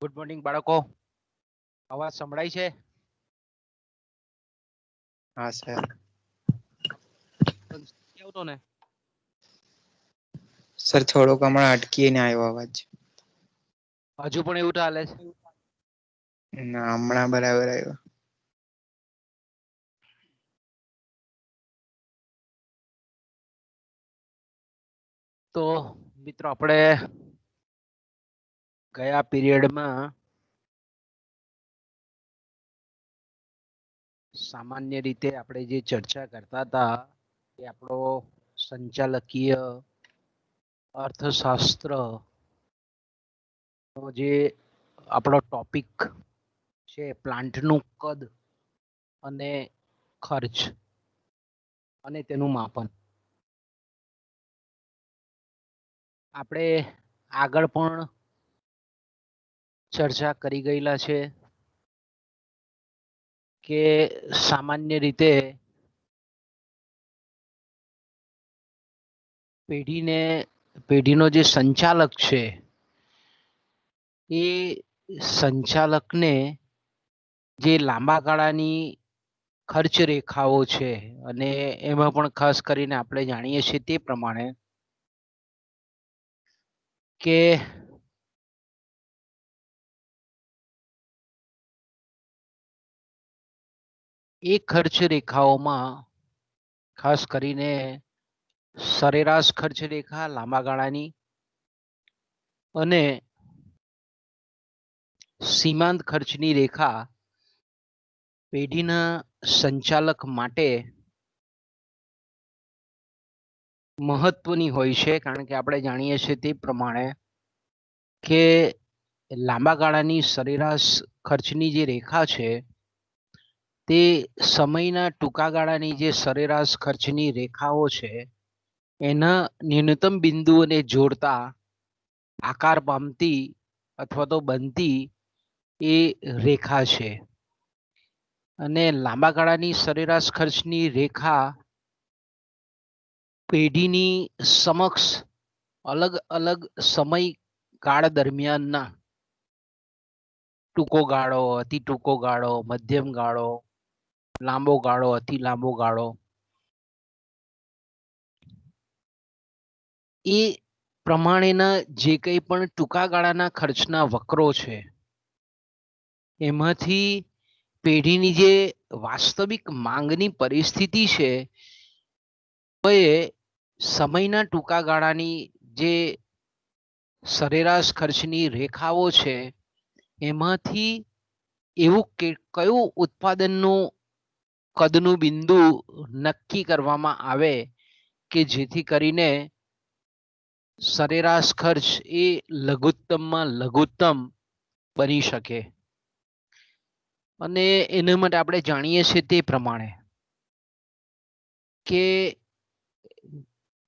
Good morning બાળકો, અવાજ સંભળાય છે? હા સર. આવતો ને? સર થોડોક હમણાં અટકીને આવ્યો અવાજ. હજુ પણ એવું ચાલે છે? ના, હમણાં બરાબર આવ્યો. તો મિત્રો, આપણે ગયા પીરિયડમાં સામાન્ય રીતે આપણે જે ચર્ચા કરતા હતા એ આપણો સંચાલકીય અર્થશાસ્ત્ર જે આપણો ટોપિક છે, પ્લાન્ટનું કદ અને ખર્ચ અને તેનું માપન. આપણે આગળ પણ ચર્ચા કરી ગયેલા છે કે સામાન્ય રીતે પેઢીનો જે સંચાલક છે એ સંચાલકને જે લાંબા ગાળાની ખર્ચ રેખાઓ છે, અને એમાં પણ ખાસ કરીને આપણે જાણીએ છીએ તે પ્રમાણે કે એ ખર્ચ રેખાઓમાં ખાસ કરીને સરેરાશ ખર્ચ રેખા લાંબા ગાળાની અને સીમાંત ખર્ચની રેખા પેઢીના સંચાલક માટે મહત્વની હોય છે, કારણ કે આપણે જાણીએ છીએ તે પ્રમાણે કે લાંબા ગાળાની સરેરાશ ખર્ચની જે રેખા છે તે સમયના ટૂંકા ગાળાની જે સરેરાશ ખર્ચની રેખાઓ છે એના ન્યૂનતમ બિંદુઓને જોડતા આકાર પામતી અથવા તો બનતી એ રેખા છે. અને લાંબા ગાળાની સરેરાશ ખર્ચની રેખા પેઢીની સમક્ષ અલગ અલગ સમયગાળા દરમિયાનના ટૂંકો ગાળો, અતિ ટૂંકો ગાળો, મધ્યમ ગાળો, લાંબો ગાળો, અતિ લાંબો ગાળો, એ પ્રમાણેના જે કંઈ પણ ટૂંકા ગાળાના ખર્ચના વક્રો છે એમાંથી પેઢીની જે વાસ્તવિક માંગની પરિસ્થિતિ છે એ સમયના ટૂંકા ગાળાની જે સરેરાશ ખર્ચની રેખાઓ છે એમાંથી એવું કયું ઉત્પાદનનું કદનું બિંદુ નક્કી કરવામાં આવે કે જેથી કરીને સરેરાશ ખર્ચ એ લઘુત્તમમાં લઘુત્તમ બની શકે. અને એના માટે આપણે જાણીએ છીએ તે પ્રમાણે કે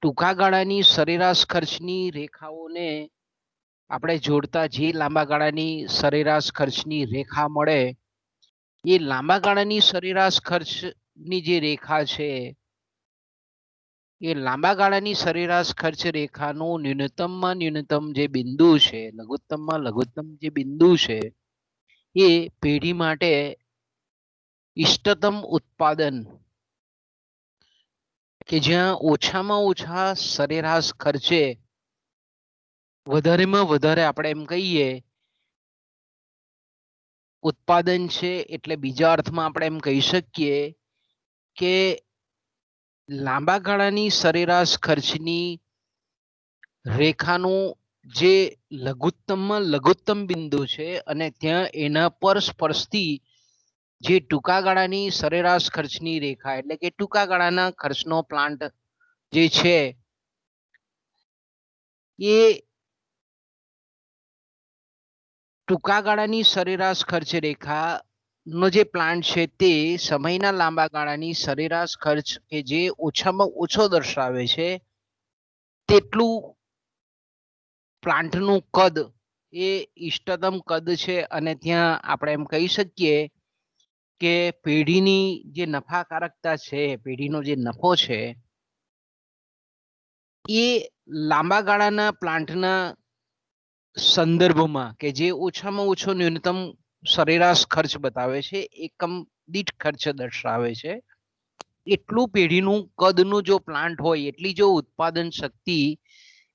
ટૂંકા ગાળાની સરેરાશ ખર્ચની રેખાઓને આપણે જોડતા જે લાંબા ગાળાની સરેરાશ ખર્ચની રેખા મળે એ લાંબા ગાળાની સરેરાશ ખર્ચની જે રેખા છે એ લાંબા ગાળાની સરેરાશ ખર્ચ રેખાનું ન્યૂનતમમાં ન્યૂનતમ જે બિંદુ છે, લઘુત્તમમાં લઘુત્તમ જે બિંદુ છે એ પેઢી માટે ઇષ્ટતમ ઉત્પાદન કે જ્યાં ઓછામાં ઓછા સરેરાશ ખર્ચે વધારેમાં વધારે આપણે એમ કહીએ ઉત્પાદન છે, એટલે બીજા અર્થમાં આપણે એમ કહી શકીએ કે લાંબા ગાળાની સરેરાશ ખર્ચની રેખાનું જે લઘુત્તમમાં લઘુત્તમ બિંદુ છે અને ત્યાં એના પર સ્પર્શતી જે ટૂંકા ગાળાની સરેરાશ ખર્ચની રેખા એટલે કે ટૂંકા ગાળાના ખર્ચનો પ્લાન્ટ જે છે એ ટૂંકા ગાળાની સરેરાશ ખર્ચ રેખા નો જે પ્લાન્ટ છે તે સમયના લાંબા ગાળાની સરેરાશ ખર્ચ કે જે ઓછામાં ઓછો દર્શાવે છે તેટલું પ્લાન્ટનું કદ એ ઇષ્ટતમ કદ છે. અને ત્યાં આપણે એમ કહી શકીએ કે પેઢીની જે નફાકારકતા છે, પેઢીનો જે નફો છે એ લાંબા ગાળાના પ્લાન્ટના સંદર્ભમાં કે જે ઓછામાં ઓછો ન્યૂનતમ સરેરાશ ખર્ચ બતાવે છે, એકમ દીઠ ખર્ચ દર્શાવે છે, એટલું પેઢીનું કદનું જો પ્લાન્ટ હોય, એટલી જો ઉત્પાદન શક્તિ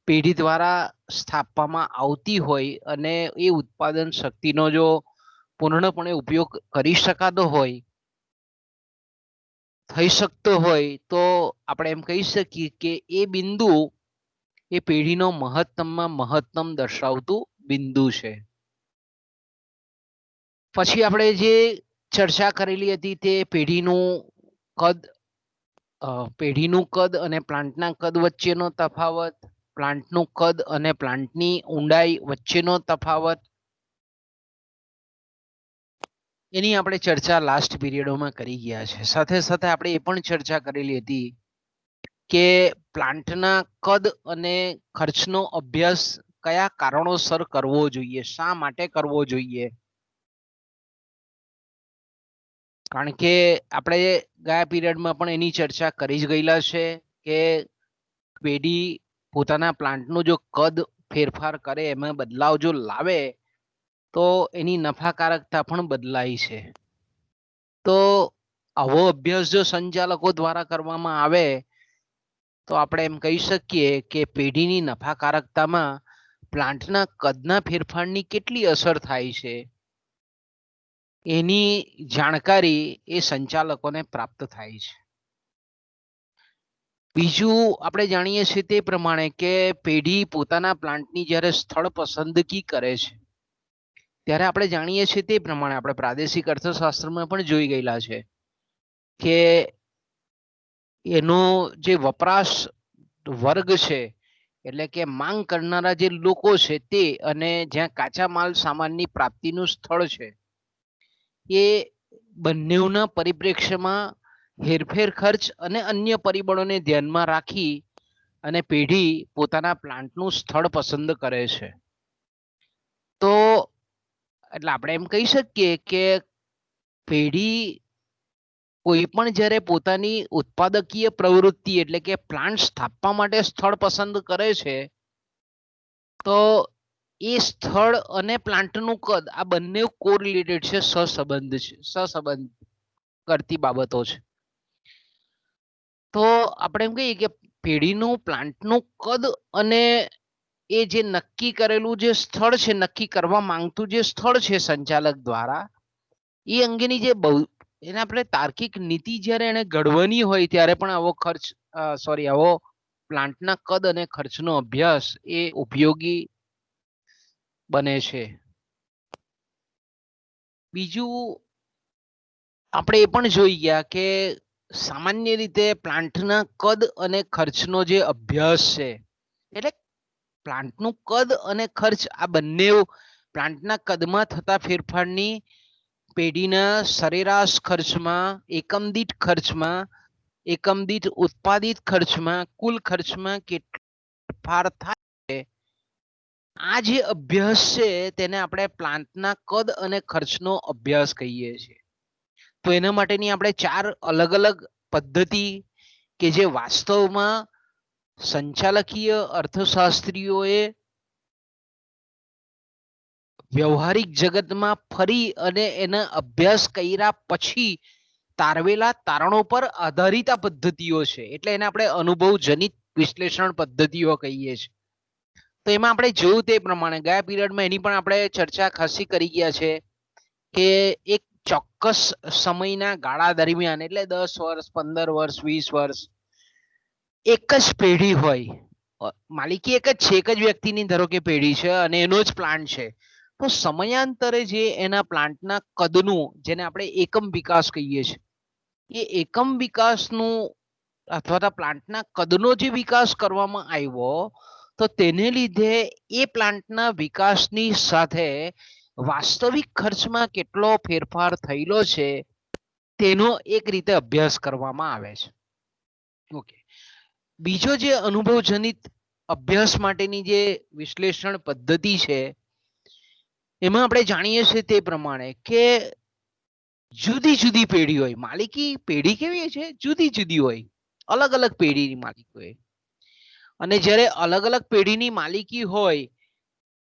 પેઢી દ્વારા સ્થાપવામાં આવતી હોય અને એ ઉત્પાદન શક્તિનો જો પૂર્ણપણે ઉપયોગ કરી શકાતો હોય, થઈ શકતો હોય, તો આપણે એમ કહી શકીએ કે એ બિંદુ એ પેઢીનો મહત્તમમાં મહત્તમ દર્શાવતું બિંદુ છે. પછી આપણે જે ચર્ચા કરેલી હતી તે પેઢીનું કદ અને પ્લાન્ટના કદ વચ્ચેનો તફાવત, પ્લાન્ટનું કદ અને પ્લાન્ટની ઊંડાઈ વચ્ચેનો તફાવત, એની આપણે ચર્ચા લાસ્ટ પીરિયડોમાં કરી ગયા છે. સાથે સાથે આપણે એ પણ ચર્ચા કરેલી હતી કે પ્લાન્ટના કદ અને ખર્ચનો અભ્યાસ કયા કારણોસર કરવો જોઈએ, શા માટે કરવો જોઈએ. કારણ કે આપણે ગયા પીરિયડમાં પણ એની ચર્ચા કરી જ ગયેલા છે કે પેઢી પોતાના પ્લાન્ટનું જો કદ ફેરફાર કરે, એમાં બદલાવ જો લાવે, તો એની નફાકારકતા પણ બદલાય છે. તો આવો અભ્યાસ જો સંચાલકો દ્વારા કરવામાં આવે તો આપણે એમ કહી શકીએ કે પેઢીની નફાકારકતામાં પ્લાન્ટના કદના ફેરફારની કેટલી અસર થાય છે, એની જાણકારી એ સંચાલકોને પ્રાપ્ત થાય છે. બીજું આપણે જાણીએ છીએ તે પ્રમાણે કે પેઢી પોતાના પ્લાન્ટની જ્યારે સ્થળ પસંદગી કરે છે, ત્યારે આપણે જાણીએ છીએ તે પ્રમાણે આપણે પ્રાદેશિક અર્થશાસ્ત્રમાં પણ જોઈ ગયેલા છે કે એનો જે વપરાશ વર્ગ છે, એટલે કે માંગ કરનારા જે લોકો છે તે, અને જ્યાં કાચા માલ સામાનની પ્રાપ્તિનું સ્થળ છે, એ બંનેના પરિપ્રેક્ષ્યમાં હેરફેર ખર્ચ અને અન્ય પરિબળોને ધ્યાનમાં રાખી અને પેઢી પોતાના પ્લાન્ટનું સ્થળ પસંદ કરે છે. તો એટલે આપણે એમ કહી શકીએ કે પેઢી કોઈ પણ જ્યારે પોતાની ઉત્પાદકીય પ્રવૃત્તિ એટલે કે પ્લાન્ટ સ્થાપવા માટે સ્થળ પસંદ કરે છે, તો એ સ્થળ અને પ્લાન્ટનું કદ આ બંને કોરિલેટેડ છે, સહસંબંધ કરતી બાબતો છે. તો આપણે એમ કહીએ કે પેઢીનું પ્લાન્ટનું કદ અને એ જે નક્કી કરેલું જે સ્થળ છે, નક્કી કરવા માંગતું જે સ્થળ છે સંચાલક દ્વારા, એ અંગેની જે એને આપણે તાર્કિક નીતિ જ્યારે એને ઘડવાની હોય ત્યારે પણ આવો પ્લાન્ટના કદ અને ખર્ચનો અભ્યાસ એ ઉપયોગી બને છે. બીજું આપણે એ પણ જોઈ ગયા કે સામાન્ય રીતે પ્લાન્ટના કદ અને ખર્ચનો જે અભ્યાસ છે, એટલે પ્લાન્ટનું કદ અને ખર્ચ આ બંને પ્લાન્ટના કદમાં થતા ફેરફારની પેઢીના સરેરાશ ખર્ચમાં, એકમ દીઠ ખર્ચમાં, એકમ દીઠ ઉત્પાદિત ખર્ચમાં, કુલ ખર્ચમાં કેટલો ફેરફાર થાય, આ જે અભ્યાસ છે તેને આપણે પ્લાન્ટના કદ અને ખર્ચનો અભ્યાસ કહીએ છીએ. તો એના માટેની આપણે 4 અલગ અલગ પદ્ધતિ કે જે વાસ્તવમાં સંચાલકીય અર્થશાસ્ત્રીઓએ વ્યવહારિક જગતમાં ફરી અને એના અભ્યાસ કર્યા પછી તારવેલા તારણો પર આધારિત આ પદ્ધતિઓ છે, એટલે એને આપણે અનુભવજનિત વિશ્લેષણ પદ્ધતિઓ કહીએ છીએ. તો એમાં આપણે જોયું તે પ્રમાણે ગયા પીરિયડમાં એની પણ આપણે ચર્ચા ખાસી કરી ગયા છે કે એક ચોક્કસ સમયના ગાળા દરમિયાન, એટલે 10 વર્ષ, 15 વર્ષ, 20 વર્ષ, એક જ પેઢી હોય, માલિકી એક જ છે, એક જ વ્યક્તિની ધારો કે પેઢી છે અને એનો જ પ્લાન્ટ છે, તો સમયાંતરે જે એના પ્લાન્ટના કદનું, જેને આપણે એકમ વિકાસ કહીએ છીએ, એ એકમ વિકાસનું અથવા પ્લાન્ટના કદનો જે વિકાસ કરવામાં આવ્યો, તો તેને લીધે એ પ્લાન્ટના વિકાસની સાથે વાસ્તવિક ખર્ચમાં કેટલો ફેરફાર થયેલો છે તેનો એક રીતે અભ્યાસ કરવામાં આવે છે. ઓકે. બીજો જે અનુભવજનિત અભ્યાસ માટેની જે વિશ્લેષણ પદ્ધતિ છે, એમાં આપણે જાણીએ છીએ તે પ્રમાણે કે જુદી જુદી પેઢી હોય, માલિકી પેઢી કેવી છે, જુદી જુદી હોય, અલગ અલગ પેઢીની માલિકી હોય, અને જ્યારે અલગ અલગ પેઢીની માલિકી હોય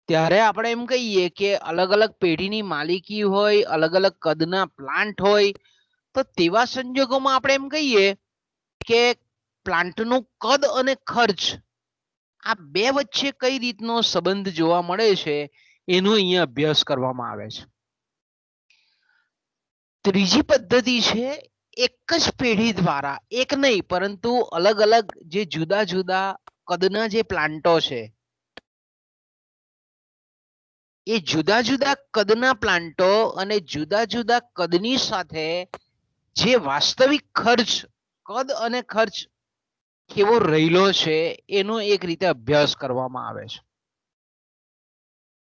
ત્યારે આપણે એમ કહીએ કે અલગ અલગ પેઢીની માલિકી હોય, અલગ અલગ કદના પ્લાન્ટ હોય, તો તેવા સંજોગોમાં આપણે એમ કહીએ કે પ્લાન્ટનું કદ અને ખર્ચ આ બે વચ્ચે કઈ રીતનો સંબંધ જોવા મળે છે એનો અહીંયા અભ્યાસ કરવામાં આવે છે. ત્રીજી પદ્ધતિ છે એક જ પેઢી દ્વારા, એક નહીં પરંતુ અલગ અલગ જે જુદા જુદા કદના જે પ્લાન્ટો છે એ જુદા જુદા કદના પ્લાન્ટો અને જુદા જુદા કદની સાથે જે વાસ્તવિક ખર્ચ, કદ અને ખર્ચ કેવો રહેલો છે એનો એક રીતે અભ્યાસ કરવામાં આવે છે.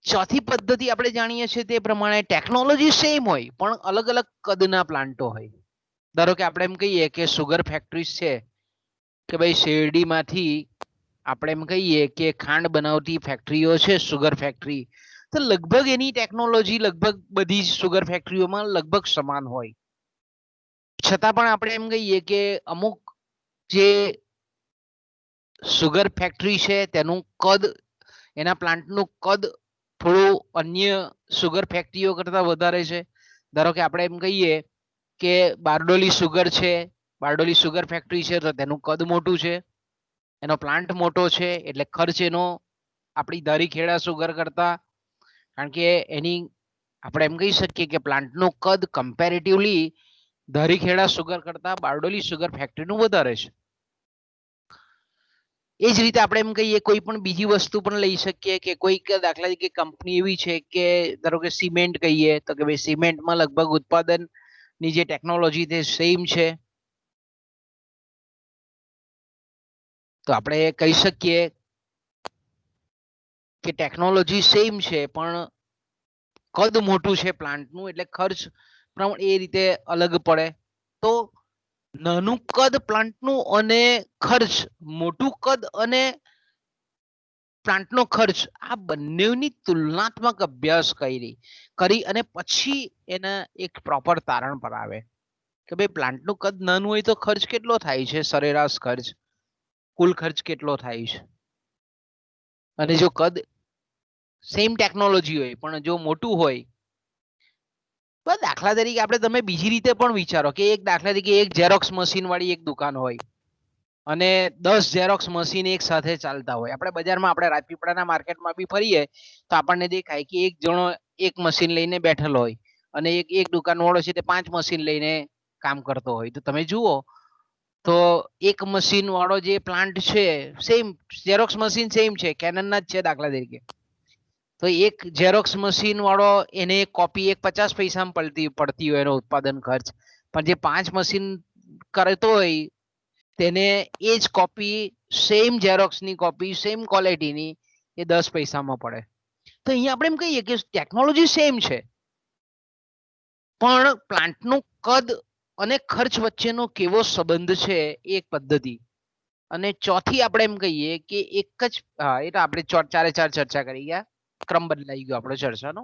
ચોથી પદ્ધતિ આપણે જાણીએ છીએ તે પ્રમાણે ટેકનોલોજી સેમ હોય પણ અલગ અલગ કદના પ્લાન્ટો હોય. ધારો કે આપણે એમ કહીએ કે સુગર ફેક્ટરી છે કે ભાઈ શેરડીમાંથી આપણે એમ કહીએ કે ખાંડ બનાવતી ફેક્ટરીઓ છે, સુગર ફેક્ટરી, તો લગભગ એની ટેકનોલોજી લગભગ બધી સુગર ફેક્ટરીઓમાં લગભગ સમાન હોય. છતાં પણ આપણે એમ કહીએ કે અમુક જે સુગર ફેક્ટરી છે તેનું કદ, એના પ્લાન્ટનું કદ થોડું અન્ય સુગર ફેક્ટરીઓ કરતા વધારે છે. ધારો કે આપણે એમ કહીએ કે બારડોલી સુગર છે, બારડોલી સુગર ફેક્ટરી છે તો તેનું કદ મોટું છે, એનો પ્લાન્ટ મોટો છે એટલે ખર્ચ એનો આપણી ધારીખેડા સુગર કરતા, કારણ કે એની આપણે એમ કહી શકીએ કે પ્લાન્ટનું કદ કમ્પેરેટિવલી ધારીખેડા સુગર કરતા બારડોલી સુગર ફેક્ટરીનું વધારે છે. એ જ રીતે આપણે એમ કહીએ કોઈ પણ બીજી વસ્તુ પણ લઈ શકીએ કે કોઈક દાખલા તરીકે કંપની એવી છે કે ધારો કે સિમેન્ટ કહીએ તો કે ભાઈ સિમેન્ટમાં લગભગ ઉત્પાદનની જે ટેકનોલોજી તે સેમ છે, તો આપણે કહી શકીએ કે ટેકનોલોજી સેમ છે પણ કદ મોટું છે પ્લાન્ટનું એટલે ખર્ચ પણ એ રીતે અલગ પડે. તો નાનું કદ પ્લાન્ટનું અને ખર્ચ, મોટું કદ અને પ્લાન્ટનો ખર્ચ, આ બંનેની તુલનાત્મક અભ્યાસ કરી અને પછી એના એક પ્રોપર તારણ પર આવે કે ભાઈ પ્લાન્ટનું કદ નાનું હોય તો ખર્ચ કેટલો થાય છે, સરેરાશ ખર્ચ, કુલ ખર્ચ કેટલો થાય છે. અને જો કદ સેમ ટેકનોલોજી હોય પણ જો મોટું હોય, દાખલા તરીકે આપણે તમે બીજી રીતે પણ વિચારો કે એક દાખલા તરીકે એક ઝેરોક્સ મશીન વાળી એક દુકાન હોય અને 10 ઝેરોક્સ મશીન એક સાથે ચાલતા હોય. આપણે બજારમાં, આપણે રાજપીપળાના માર્કેટમાં બી ફરીએ તો આપણને દેખાય કે એક જણો એક મશીન લઈને બેઠેલો હોય અને એક દુકાનવાળો છે તે 5 મશીન લઈને કામ કરતો હોય. તો તમે જુઓ તો એક મશીન વાળો જે પ્લાન્ટ છે સેમ ઝેરોક્સ મશીન સેમ છે, કેનનના જ છે દાખલા તરીકે, તો એક ઝેરોક્સ મશીન વાળો એને કોપી એક 50 પૈસામાં પડતી હોય એનો ઉત્પાદન ખર્ચ, પણ જે 5 મશીન કરતો હોય તેને એ જ કોપી, સેમ ઝેરોક્સની કોપી, સેમ ક્વોલિટીની, એ 10 પૈસામાં પડે. તો અહીંયા આપણે એમ કહીએ કે ટેકનોલોજી સેમ છે પણ પ્લાન્ટનું કદ અને ખર્ચ વચ્ચેનો કેવો સંબંધ છે એક પદ્ધતિ. અને ચોથી આપણે એમ કહીએ કે એક જ, એટલે આપણે ચારે ચાર ચર્ચા કરી ગયા, ક્રમ બદલાઈ ગયો આપણો ચર્ચાનો,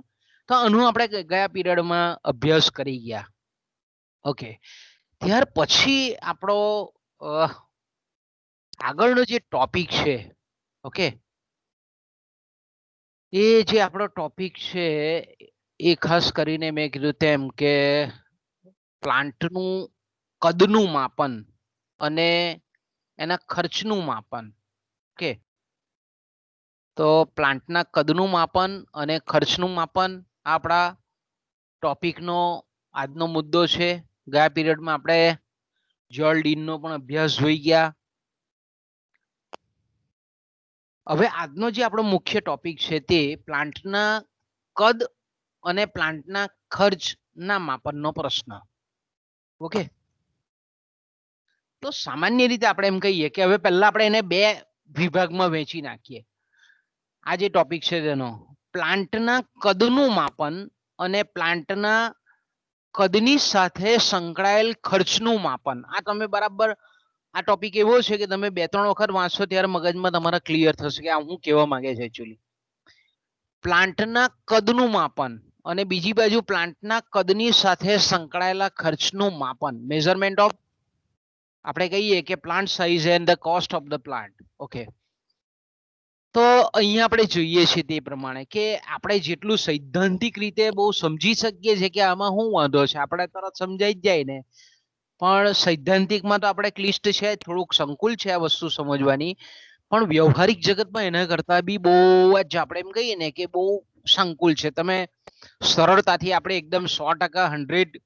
તો આનું આપણે ગયા પીરિયડમાં અભ્યાસ કરી ગયા. ઓકે, ત્યાર પછી આપણો આગળનો જે ટોપિક છે, ઓકે, એ જે આપણો ટોપિક છે એ ખાસ કરીને મેં કીધું તેમ કે પ્લાન્ટનું કદનું માપન અને એના ખર્ચનું માપન. ઓકે, તો પ્લાન્ટના કદનું માપન અને ખર્ચનું માપન આપણા ટોપિકનો આજનો મુદ્દો છે. ગયા પીરિયડમાં આપણે જોલ ડીનનો પણ અભ્યાસ જોઈ ગયા. હવે આજનો જે આપણો મુખ્ય ટોપિક છે તે પ્લાન્ટના કદ અને પ્લાન્ટના ખર્ચના માપનનો પ્રશ્ન. ઓકે, તો સામાન્ય રીતે આપણે એમ કહીએ કે હવે પહેલા આપણે એને બે વિભાગમાં વહેંચી નાખીએ. આ જે ટોપિક છે તેનો પ્લાન્ટના કદનું માપન અને પ્લાન્ટના કદની સાથે સંકળાયેલ ખર્ચનું માપન. આ તમે બરાબર, આ ટોપિક એવો છે કે તમે 2-3 વખત વાંચશો ત્યારે મગજમાં તમારા ક્લિયર થશે કે આ હું કહેવા માંગે છે એકચ્યુઅલી. પ્લાન્ટના કદનું માપન અને બીજી બાજુ પ્લાન્ટના કદની સાથે સંકળાયેલા ખર્ચનું માપન, મેઝરમેન્ટ ઓફ, આપણે કહીએ કે plant size and the cost of the plant. Okay, તો અહીંયા આપણે જોઈએ છીએ તે પ્રમાણે કે આપણે જેટલું સૈદ્ધાંતિક રીતે બહુ સમજી શકીએ છીએ કે આમાં શું વાંધો છે આપણે તરત સમજાઈ જ જાય ને, પણ સૈદ્ધાંતિકમાં તો આપણે ક્લિષ્ટ છે, થોડુંક સંકુલ છે આ વસ્તુ સમજવાની, પણ વ્યવહારિક જગતમાં એના કરતા બી બહુ જ આપણે એમ કહીએ ને કે બહુ સંકુલ છે. તમે સરળતાથી આપણે એકદમ 100%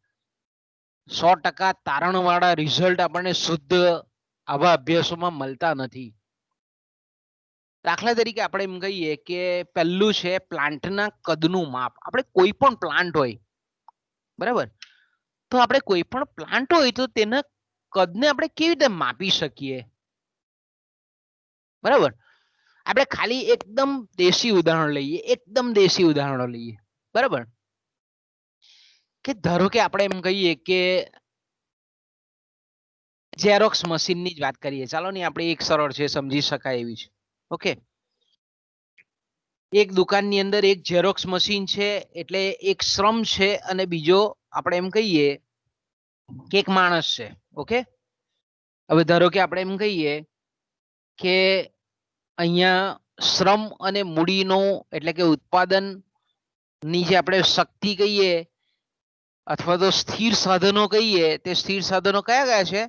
100% તારણવાળા રિઝલ્ટ આપણને શુદ્ધ આવા અભ્યાસોમાં મળતા નથી. દાખલા તરીકે આપણે એમ કહીએ કે પહેલું છે પ્લાન્ટના કદનું માપ. આપણે કોઈ પણ પ્લાન્ટ હોય બરાબર, તો આપણે કોઈ પણ પ્લાન્ટ હોય તો તેના કદને આપણે કેવી રીતે માપી શકીએ? બરાબર, આપણે ખાલી એકદમ દેશી ઉદાહરણ લઈએ, એકદમ દેશી ઉદાહરણો લઈએ. બરાબર, કે ધારો કે આપણે એમ કહીએ કે ઝેરોક્સ મશીનની જ વાત કરીએ, ચાલો ને, આપણે એક સરળ છે, સમજી શકાય એવી છે. ઓકે, એક દુકાનની અંદર એક ઝેરોક્સ મશીન છે, એટલે એક શ્રમ છે અને બીજો આપણે એમ કહીએ કે એક માણસ છે. ઓકે, હવે ધારો કે આપણે એમ કહીએ કે અહીંયા શ્રમ અને મૂડીનો એટલે કે ઉત્પાદન ની જે આપણે શક્તિ કહીએ અથવા તો સ્થિર સાધનો કહીએ, તે સ્થિર સાધનો કયા કયા છે?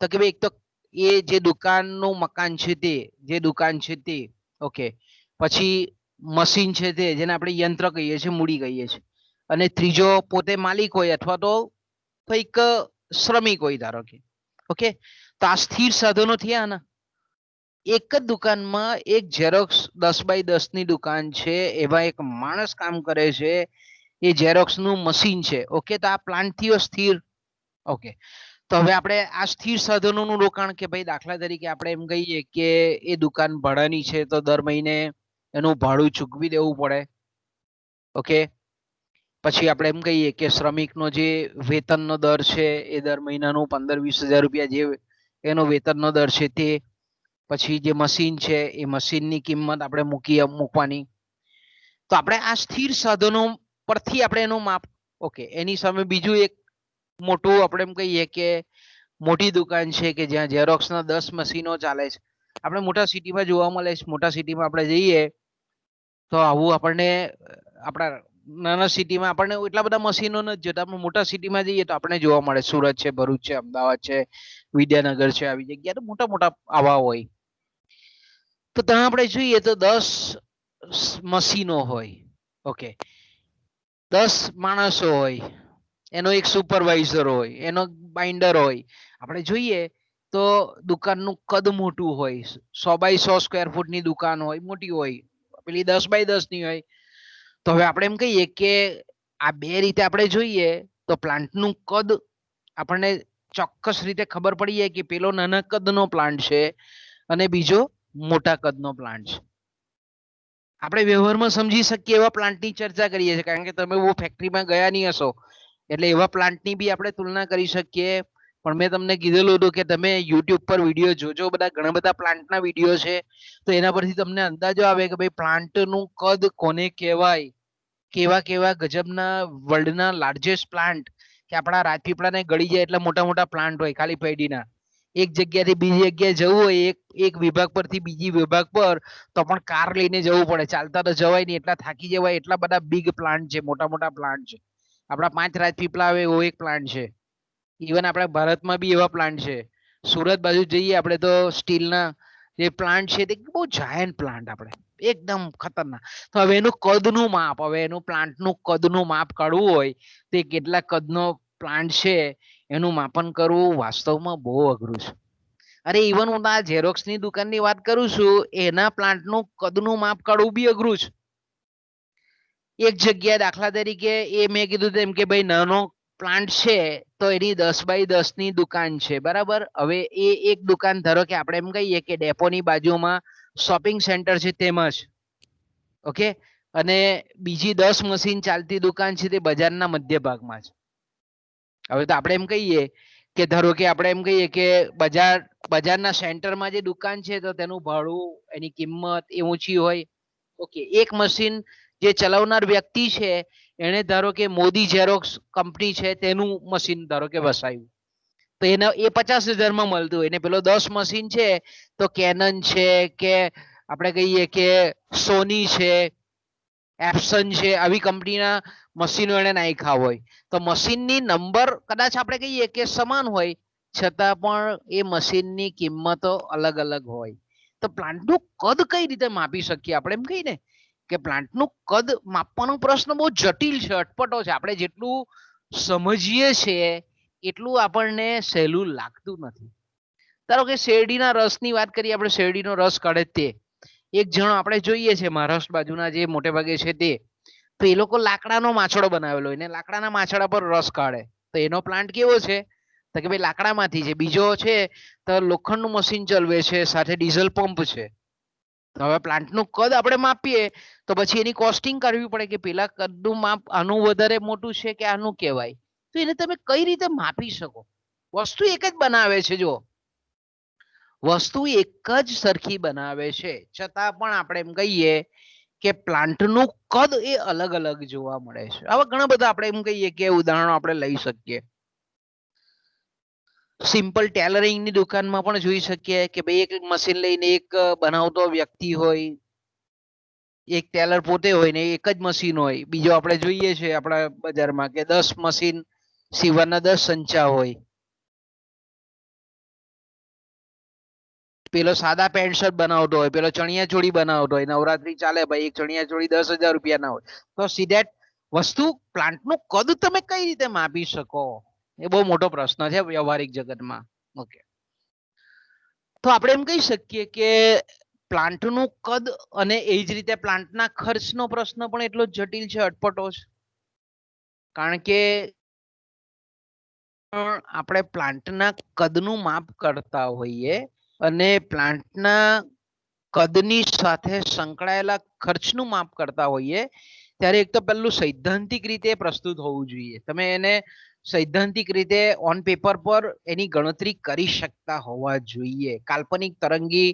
તો કે ભાઈ એક તો એ જે દુકાનનું મકાન છે તે, જે દુકાન છે તે, ઓકે, પછી મશીન છે તે જેને આપણે યંત્ર કહીએ છીએ, મૂડી કહીએ છીએ, અને ત્રીજો પોતે માલિક હોય અથવા તો કંઈક શ્રમિક હોય ધારો કે. ઓકે, તો આ સ્થિર સાધનો થયા ને. એક જ દુકાનમાં એક ઝેરોક્સ 10x10 ની દુકાન છે, એવા એક માણસ કામ કરે છે, એ ઝેરોક્સ નું મશીન છે. ઓકે, તો આ પ્લાન્ટ થયો સ્થિર. ઓકે, તો હવે આપણે આ સ્થિર સાધનોનું રોકાણ કે ભાઈ દાખલા તરીકે આપણે એમ કહીએ કે એ દુકાન ભાડાની છે તો દર મહિને એનું ભાડું ચૂકવી દેવું પડે. ઓકે, પછી આપણે એમ કહીએ કે શ્રમિકનો જે વેતનનો દર છે એ દર મહિનાનું 15-20 હજાર રૂપિયા જે એનો વેતનનો દર છે તે. પછી જે મશીન છે એ મશીનની કિંમત આપણે મૂકવાની. તો આપણે આ સ્થિર સાધનો પરથી આપણે એનું માપ. ઓકે, એની સામે બીજું એક મોટું આપણે એમ કહીએ કે મોટી દુકાન છે કે જ્યાં ઝેરોક્સના 10 મશીનો ચાલે છે. આપણે મોટા સિટીમાં જોવા મળે છે, મોટા સિટીમાં આપણે જઈએ તો આવું આપણને આપણા નાના સિટીમાં આપણને એટલા બધા મશીનો નથી જોતા, આપણે મોટા સિટીમાં જઈએ તો આપણે જોવા મળે. સુરત છે, ભરૂચ છે, અમદાવાદ છે, વિદ્યાનગર છે, આવી જગ્યા તો મોટા મોટા આવા હોય. તો ત્યાં આપણે જોઈએ તો 10 મશીનો હોય. ઓકે, 10 માણસો હોય, એનો એક સુપરવાઇઝર હોય, એનો બાઇન્ડર હોય. આપણે જોઈએ તો દુકાનનું કદ મોટું હોય, 100x100 સ્ક્વેર ફૂટની દુકાન હોય, મોટી હોય, પેલી 10x10 ની હોય. તો હવે આપણે એમ કહીએ કે આ બે રીતે આપણે જોઈએ તો પ્લાન્ટનું કદ આપણને ચોક્કસ રીતે ખબર પડી જાય કે પેલો નાના કદનો પ્લાન્ટ છે અને બીજો મોટા કદનો પ્લાન્ટ છે. આપણે વ્યવહારમાં સમજી શકીએ એવા પ્લાન્ટની ચર્ચા કરીએ છીએ, કારણ કે તમે બહુ ફેક્ટરીમાં ગયા નહીં હશો, એટલે એવા પ્લાન્ટની બી આપણે તુલના કરી શકીએ. પણ મેં તમને કીધેલું હતું કે તમે યુટ્યુબ પર વિડીયો જોજો, બધા ઘણા બધા પ્લાન્ટના વિડીયો છે, તો એના પરથી તમને અંદાજો આવે કે ભાઈ પ્લાન્ટનું કદ કોને કહેવાય. કેવા કેવા ગજબના વર્લ્ડના લાર્જેસ્ટ પ્લાન્ટ કે આપણા રાજપીપળાને ગળી જાય એટલા મોટા મોટા પ્લાન્ટ હોય ખાલી પેઢીના. એક જગ્યાથી બીજી જગ્યાએ જવું હોય, એક વિભાગ પરથી બીજી વિભાગ પર, તો પણ કાર લઈને જવું પડે, ચાલતા તો જવાય નહીં, એટલા થાકી જવાય. એટલા બધા બિગ પ્લાન્ટ છે, મોટા મોટા પ્લાન્ટ છે. આપણા 5 રાજપીપળા આવે એવો એક પ્લાન્ટ છે. ઇવન આપણા ભારતમાં બી એવા પ્લાન્ટ છે. સુરત બાજુ જઈએ આપણે તો સ્ટીલના જે પ્લાન્ટ છે તે બહુ જાયન્ટ પ્લાન્ટ, આપણે એકદમ ખતરનાક. તો હવે એનું કદનું માપ, હવે એનું પ્લાન્ટનું કદનું માપ કાઢવું હોય તે કેટલા કદનો પ્લાન્ટ છે એનું માપન કરવું વાસ્તવમાં બહુ અઘરું છે. અરે ઇવન હું આ ઝેરોક્સની દુકાનની વાત કરું છું, એના પ્લાન્ટનું કદનું માપ કાઢવું બી અઘરું છે. એક જગ્યાએ દાખલા તરીકે એ મેં કીધું તેમ કે ભાઈ નાનો પ્લાન્ટ છે તો એની 10x10 ની દુકાન છે, બરાબર. હવે એ એક દુકાન ધારો કે આપણે એમ કહીએ કે ડેપોની બાજુમાં શોપિંગ સેન્ટર છે તેમાં જ. ઓકે, અને બીજી 10 મશીન ચાલતી દુકાન છે તે બજારના મધ્ય ભાગમાં છે. હવે તો આપણે એમ કહીએ કે ધારો કે આપણે એમ કહીએ કે બજારના સેન્ટરમાં જે દુકાન છે તો તેનું ભાડું, એની કિંમત એ ઊંચી હોય. ઓકે, એક મશીન જે ચલાવનાર વ્યક્તિ છે એને ધારો કે મોદી ઝેરોક્સ કંપની છે તેનું મશીન ધારો કે વસાવ્યું, તો એને એ 50,000 માં મળતું હોય ને પેલો 10 મશીન છે તો કેનન છે કે આપણે કહીએ કે સોની છે, એપ્સન છે, આવી કંપનીના મશીનો એને નાખ્યા હોય તો મશીનની નંબર કદાચ આપણે કહીએ કે સમાન હોય છતાં પણ એ મશીનની કિંમતો અલગ અલગ હોય. તો પ્લાન્ટનું કદ કઈ રીતે માપી શકીએ આપણે એમ કહીને કે પ્લાન્ટનું કદ માપવાનો પ્રશ્ન બહુ જટિલ છે, અટપટો છે. આપણે જેટલું સમજીએ છીએ એટલું આપણને સહેલું લાગતું નથી. ધારો કે શેરડીના રસની વાત કરીએ, આપણે શેરડીનો રસ કાઢે તે એક જણો આપણે જોઈએ છે મહારાષ્ટ્ર બાજુના જે મોટે ભાગે છે તે, તો એ લોકો લાકડાનો માછડો બનાવેલો હોય ને લાકડાના માછડા પર રસ કાઢે. તો એનો પ્લાન્ટ કેવો છે તો કે ભાઈ લાકડામાંથી છે. બીજો છે તો લોખંડનું મશીન ચલાવે છે, સાથે ડીઝલ પંપ છે. તો હવે પ્લાન્ટનું કદ આપણે માપીએ તો પછી એની કોસ્ટિંગ કરવી પડે કે પેલા કદનું માપ આનું વધારે મોટું છે કે આનું કહેવાય. તો એને તમે કઈ રીતે માપી શકો? વસ્તુ એક જ બનાવે છે, જો વસ્તુ એક જ સરખી બનાવે છે છતાં પણ આપણે એમ કહીએ કે પ્લાન્ટનું કદ એ અલગ અલગ જોવા મળે છે. આવા ઘણા બધા આપણે એમ કહીએ કે ઉદાહરણો આપણે લઈ શકીએ. સિમ્પલ ટેલરિંગની દુકાનમાં પણ જોઈ શકીએ કે ભાઈ એક મશીન લઈને એક બનાવતો વ્યક્તિ હોય, એક ટેલર પોતે હોય ને એક જ મશીન હોય. બીજો આપણે જોઈએ છે આપણા બજારમાં કે 10 મશીન સીવવાના 10 સંચા હોય. પેલો સાદા પેન્ટ શર્ટ બનાવતો હોય, પેલો ચણિયા ચોળી બનાવતો હોય. નવરાત્રી ચાલે ભાઈ, એક ચણિયા ચોળી 10,000 રૂપિયાના હોય. તો સી ધેટ વસ્તુ પ્લાન્ટનું કદ તમે કઈ રીતે માપી શકો? એ બહુ મોટો પ્રશ્ન છે વ્યવહારિક જગતમાં. ઓકે, તો આપણે એમ કહી શકીએ કે પ્લાન્ટનું કદ અને એ જ રીતે પ્લાન્ટના ખર્ચનો પ્રશ્ન પણ એટલો જટિલ છે, અટપટો છે. કારણ કે આપણે પ્લાન્ટના કદનું માપ કરતા હોઈએ અને પ્લાન્ટના કદની સાથે સંકળાયેલા ખર્ચનું માપ કરતા હોઈએ ત્યારે એક તો પહેલું સૈદ્ધાંતિક રીતે પ્રસ્તુત હોવું જોઈએ. તમે એને સૈદ્ધાંતિક રીતે ઓન પેપર પર એની ગણતરી કરી શકતા હોવા જોઈએ. કાલ્પનિક તરંગી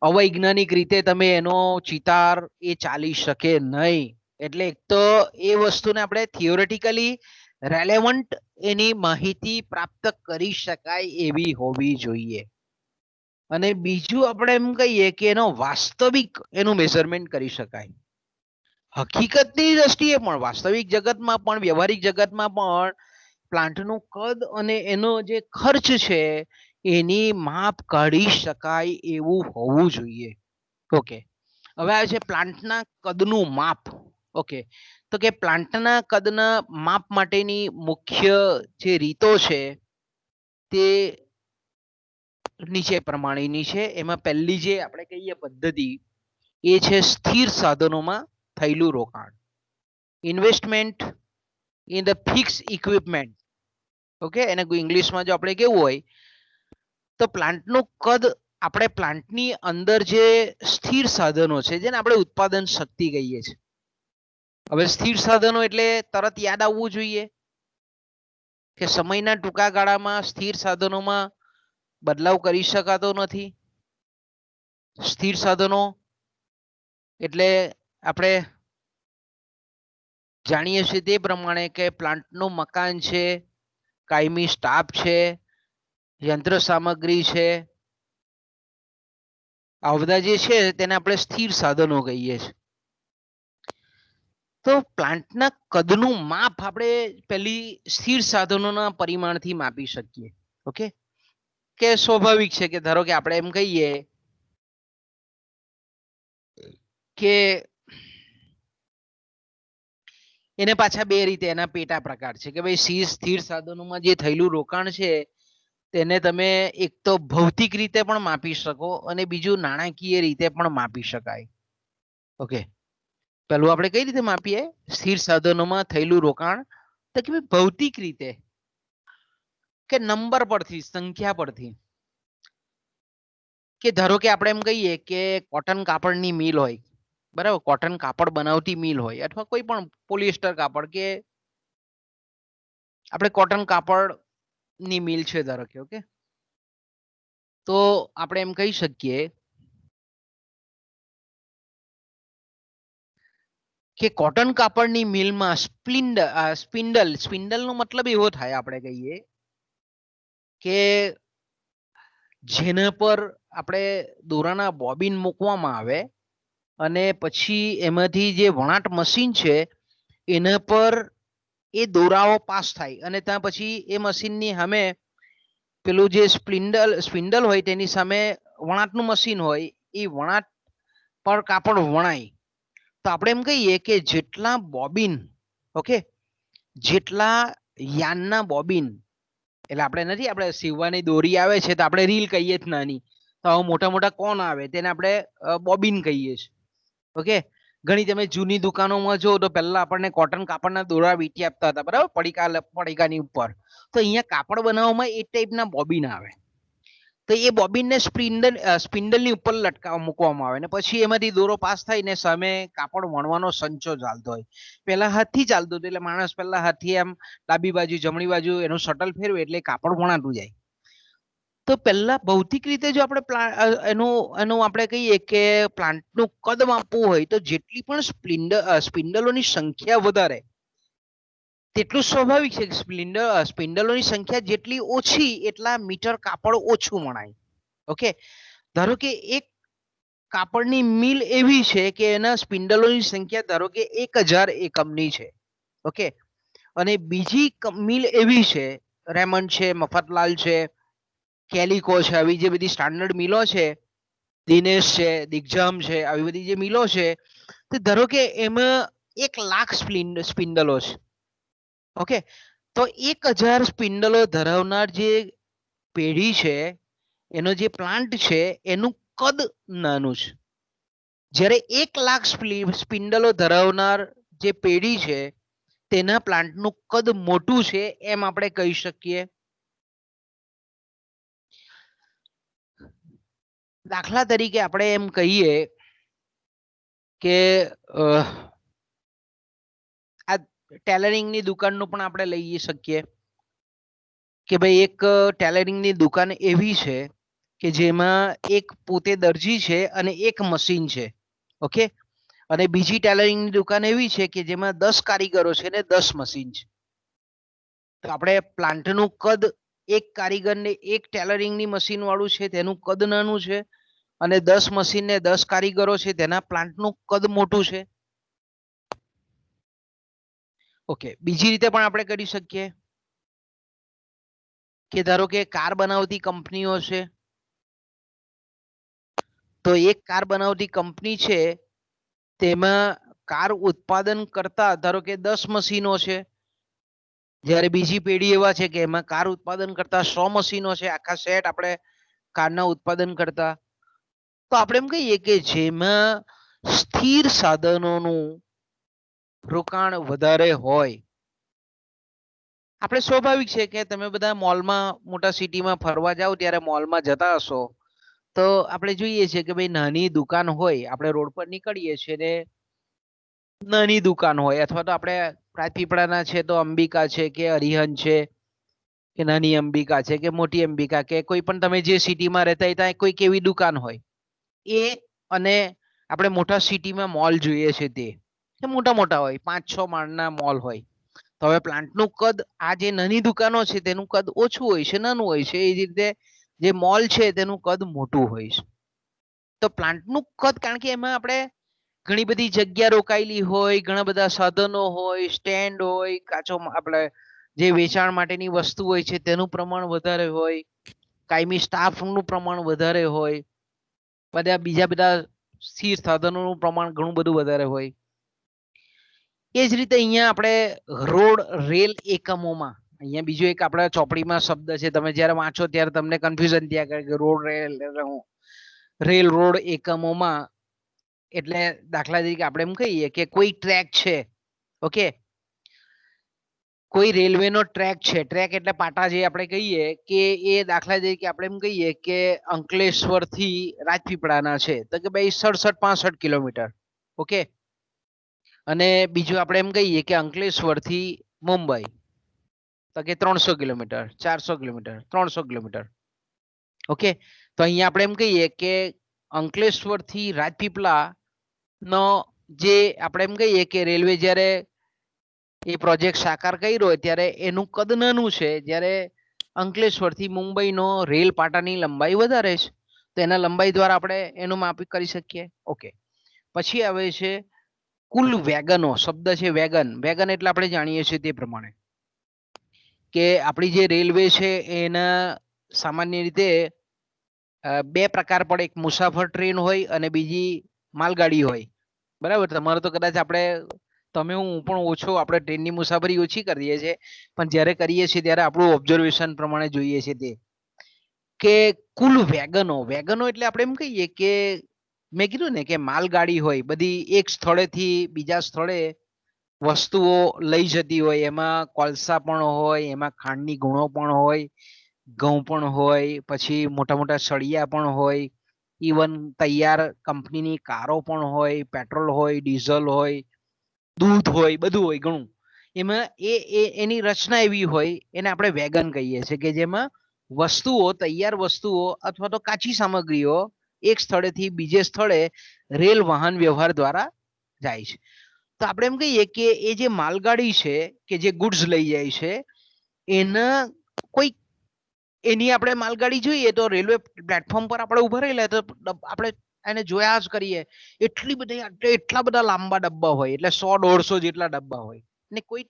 અવૈજ્ઞાનિક રીતે તમે એનો ચિતાર એ ચાલી શકે નહીં. એટલે એક તો એ વસ્તુને આપણે થિયોરેટિકલી રેલેવન્ટ એની માહિતી પ્રાપ્ત કરી શકાય એવી હોવી જોઈએ. અને બીજું આપણે એમ કહીએ કે એનો વાસ્તવિક એનું મેઝરમેન્ટ કરી શકાય. હકીકતની દ્રષ્ટિએ પણ, વાસ્તવિક જગતમાં પણ, વ્યવહારિક જગતમાં પણ પ્લાન્ટનું કદ અને એનો જે ખર્ચ છે એની માપ કાઢી શકાય એવું હોવું જોઈએ. ઓકે, હવે આવે છે પ્લાન્ટના કદનું માપ. ઓકે, તો કે પ્લાન્ટના કદના માપ માટેની મુખ્ય જે રીતો છે તે નીચે પ્રમાણેની છે. એમાં પહેલી જે આપણે કહીએ પદ્ધતિ એ છે સ્થિર સાધનોમાં થયેલું રોકાણ, investment in the fix equipment. Okay, એને ઇંગ્લિશમાં જો આપણે કેવું હોય તો પ્લાન્ટનું કદ આપણે પ્લાન્ટની અંદર જે સ્થિર સાધનો છે જેને આપણે ઉત્પાદન શક્તિ કહીએ છીએ. હવે સ્થિર સાધનો એટલે તરત યાદ આવવું જોઈએ કે સમયના ટૂંકા ગાળામાં સ્થિર સાધનોમાં બદલાવ કરી શકાતો નથી. સ્થિર સાધનો એટલે આપણે જાણીએ છીએ તે પ્રમાણે કે પ્લાન્ટનું મકાન છે, કાયમી સ્ટાફ છે, યંત્ર સામગ્રી છે, આ બધા જે છે તેને આપણે સ્થિર સાધનો કહીએ છીએ. તો પ્લાન્ટના કદનું માપ આપણે પહેલી સ્થિર સાધનોના પરિમાણથી માપી શકીએ. ઓકે, કે સ્વાભાવિક છે કે ધારો કે આપણે એમ કહીએ કે એને પાછા બે રીતે એના પેટા પ્રકાર છે કે ભાઈ સ્થિર સાધનોમાં જે થયેલું રોકાણ છે તેને તમે એક તો ભૌતિક રીતે પણ માપી શકો અને બીજું નાણાકીય રીતે પણ માપી શકાય. ઓકે, પેલું આપણે કઈ રીતે માપીએ સ્થિર સાધનોમાં થયેલું રોકાણ? તો કે ભાઈ ભૌતિક રીતે, કે નંબર પરથી, સંખ્યા પરથી. કે ધારો કે આપણે એમ કહીએ કે કોટન કાપડની મિલ હોય, બરાબર, કોટન કાપડ બનાવતી મિલ હોય અથવા કોઈ પણ પોલિએસ્ટર કાપડ કે આપણે કોટન કાપડની મિલ છે ધારો કે. ઓકે, તો આપણે એમ કહી શકીએ કે કોટન કાપડની મિલમાં સ્પિન્ડલનો મતલબ એવો થાય આપણે કહીએ કે જેના પર આપણે દોરાના બોબિન મૂકવામાં આવે અને પછી એમાંથી જે વણાટ મશીન છે એના પર એ દોરાઓ પાસ થાય અને ત્યાં પછી એ મશીનની સામે પેલું જે સ્પિન્ડલ હોય તેની સામે વણાટનું મશીન હોય એ વણાટ પર કાપડ વણાય. તો આપણે એમ કહીએ કે જેટલા બોબિન, ઓકે, જેટલા યાનના બોબિન, એટલે આપણે નથી, આપણે સીવવાની દોરી આવે છે તો આપણે રીલ કહીએ જ નાની, તો મોટા મોટા કોન આવે તેને આપણે બોબિન કહીએ છીએ. ઓકે, ઘણી તમે જૂની દુકાનોમાં જો તો પહેલા આપણને કોટન કાપડના દોરા વીંટી આપતા હતા, બરાબર, પડીકાની ઉપર. તો અહીંયા કાપડ બનાવવામાં એ ટાઈપના બોબિન આવે. તો એ બોબિનને સ્પિન્ડલની ઉપર મૂકવામાં આવે ને પછી એમાંથી દોરો પાસ થઈને સામે કાપડ વણવાનો સંચો ચાલતો હોય. પહેલા હાથથી ચાલતું હતું, એટલે માણસ પહેલા હાથથી આમ ડાબી બાજુ જમણી બાજુ એનું શટલ ફેરવે એટલે કાપડ વણાતું જાય. તો પહેલા ભૌતિક રીતે જો આપણે એનું આપણે કહીએ કે પ્લાન્ટનું કદ માપવું હોય તો જેટલી પણ સ્પિન્ડલોની સંખ્યા વધારે તેટલું સ્વાભાવિક છે કે સ્પિન્ડલોની સંખ્યા જેટલી ઓછી એટલા મીટર કાપડ ઓછું વણાય. ઓકે, ધારો કે એક કાપડની મિલ એવી છે કે એના સ્પિન્ડલોની સંખ્યા ધારો કે 1000 એકમની છે. ઓકે, અને બીજી મિલ એવી છે, રેમન્ડ છે, મફતલાલ છે, કેલિકો છે, આવી જે બધી સ્ટાન્ડર્ડ મિલો છે, દિનેશ છે, દિગ્જામ છે, આવી બધી જે મિલો છે, તો ધારો કે એમાં 1,00,000 સ્પિન્ડલો છે. ઓકે, તો 1000 સ્પિન્ડલો ધરાવનાર જે પેઢી છે એનો જે પ્લાન્ટ છે એનું કદ નાનું છે. જ્યારે 1,00,000 સ્પિન્ડલો ધરાવનાર જે પેઢી છે તેના પ્લાન્ટનું કદ મોટું છે એમ આપણે કહી શકીએ. દાખલા તરીકે આપણે એમ કહીએ કે આ ટેલરિંગની દુકાનનું પણ આપણે લઈ શકીએ કે ભાઈ એક ટેલરિંગની દુકાન એવી છે કે જેમાં એક પોતે દરજી છે અને એક મશીન છે. ઓકે, અને બીજી ટેલરિંગની દુકાન એવી છે કે જેમાં 10 કારીગરો છે ને 10 મશીન છે. તો આપણે પ્લાન્ટનું કદ એક કારીગરને એક ટેલરિંગની મશીન વાળું છે તેનું કદ નાનું છે અને 10 મશીન ને 10 કારીગરો છે તેના પ્લાન્ટનું કદ મોટું છે. ઓકે, બીજી રીતે પણ આપણે કરી શકીએ કે ધારો કે કાર બનાવતી કંપનીઓ છે, તો એક કાર બનાવતી કંપની છે તેમાં કાર ઉત્પાદન કરતા ધારો કે 10 મશીનો છે, જ્યારે બીજી પેઢી એવા છે કે એમાં કાર ઉત્પાદન કરતા 100 મશીનો છે, આખા સેટ આપણે કારના ઉત્પાદન કરતા. તો આપણે એમ કહીએ કે જેમાં સ્થિર સાધનોનું રોકાણ વધારે હોય. આપણે સ્વાભાવિક છે કે તમે બધા મોલમાં, મોટા સિટીમાં ફરવા જાઓ ત્યારે મોલમાં જતા હશો તો આપણે જોઈએ છીએ કે ભાઈ નાની દુકાન હોય, આપણે રોડ પર નીકળીએ છીએ ને નાની દુકાન હોય, અથવા તો આપણે રાજપીપળાના છે તો અંબિકા છે કે હરિહન છે કે નાની અંબિકા છે કે મોટી અંબિકા કે કોઈ પણ તમે જે સિટીમાં રહેતા હોય ત્યાં કોઈક એવી દુકાન હોય એ, અને આપણે મોટા સિટીમાં મોલ જોઈએ છે તે મોટા મોટા હોય, 5-6 માળના મોલ હોય. તો હવે પ્લાન્ટનું કદ, આ જે નાની દુકાનો છે તેનું કદ ઓછું હોય છે, નાનું હોય છે, એ જ રીતે જે મોલ છે તેનું કદ મોટું હોય છે. તો પ્લાન્ટનું કદ, કારણ કે એમાં આપણે ઘણી બધી જગ્યા રોકાયેલી હોય, ઘણા બધા સાધનો હોય, સ્ટેન્ડ હોય, કાચો આપણે જે વેચાણ માટેની વસ્તુ હોય છે તેનું પ્રમાણ વધારે હોય, કાયમી સ્ટાફનું પ્રમાણ વધારે હોય, બીજા બધા સ્થિર સાધનોનું પ્રમાણ ઘણું બધું વધારે હોય. એ જ રીતે અહીંયા આપણે રોડ રેલ એકમોમાં, અહીંયા બીજો એક આપણા ચોપડીમાં શબ્દ છે, તમે જ્યારે વાંચો ત્યારે તમને કન્ફ્યુઝન થયા કરે કે રોડ રેલ રોડ એકમોમાં, એટલે દાખલા તરીકે આપણે એમ કહીએ કે કોઈ ટ્રેક છે, ઓકે, કોઈ રેલવેનો ટ્રેક છે, ટ્રેક એટલે પાટા જે આપણે કહીએ કે એ દાખલા તરીકે આપણે એમ કહીએ કે અંકલેશ્વર થી રાજપીપળાના છે તો કે ભાઈ 67-65 કિલોમીટર. ઓકે, અને બીજું આપણે એમ કહીએ કે અંકલેશ્વર થી મુંબઈ તો કે 300 કિલોમીટર, 400 કિલોમીટર, 300 કિલોમીટર. ઓકે, તો અહીંયા આપણે એમ કહીએ કે અંકલેશ્વર થી રાજપીપળા નો જે આપણે એમ કહીએ કે રેલવે જ્યારે એ પ્રોજેક્ટ સાકાર કર્યો હોય ત્યારે એનું કદ નાનું છે, જ્યારે અંકલેશ્વર થી મુંબઈનો રેલ પાટાની લંબાઈ વધારે છે. તો એના લંબાઈ દ્વારા આપણે એનું માપ કરી શકીએ. ઓકે, પછી આવે છે કુલ વેગનો. શબ્દ છે વેગન. વેગન એટલે આપણે જાણીએ છીએ તે પ્રમાણે કે આપણી જે રેલવે છે એના સામાન્ય રીતે બે પ્રકાર પડે. એક મુસાફર ટ્રેન હોય અને બીજી માલગાડી હોય. બરાબર, તમારે તો કદાચ આપણે તમે હું પણ ઓછો આપણે ટ્રેનની મુસાફરી ઓછી કરીએ છીએ, પણ જ્યારે કરીએ છીએ ત્યારે આપણું ઓબ્ઝર્વેશન પ્રમાણે જોઈએ છે તે કે કુલ વેગનો. વેગનો એટલે આપણે એમ કહીએ કે મેં કીધું ને કે માલગાડી હોય બધી એક સ્થળેથી બીજા સ્થળે વસ્તુઓ લઈ જતી હોય. એમાં કોલસા પણ હોય, એમાં ખાંડની ગુણો પણ હોય, ઘઉં પણ હોય, પછી મોટા મોટા સળિયા પણ હોય, ઇવન તૈયાર કંપનીની કારો પણ હોય, પેટ્રોલ હોય, ડીઝલ હોય, દૂધ હોય, બધું હોય ઘણું. એમાં એની રચના એવી હોય એને આપણે વેગન કહીએ છીએ કે જેમાં વસ્તુઓ, તૈયાર વસ્તુઓ અથવા તો કાચી સામગ્રીઓ એક સ્થળેથી બીજે સ્થળે રેલ વાહન વ્યવહાર દ્વારા જાય છે. તો આપણે એમ કહીએ કે એ જે માલગાડી છે કે જે ગુડ્સ લઈ જાય છે એના કોઈ એની આપણે માલગાડી જોઈએ તો રેલવે પ્લેટફોર્મ પર આપણે ઉભા રહેલા તો આપણે એને જોયા જ કરીએ. એટલા બધા લાંબા ડબ્બા હોય, એટલે 100-150 જેટલા ડબ્બા હોય. ને કોઈ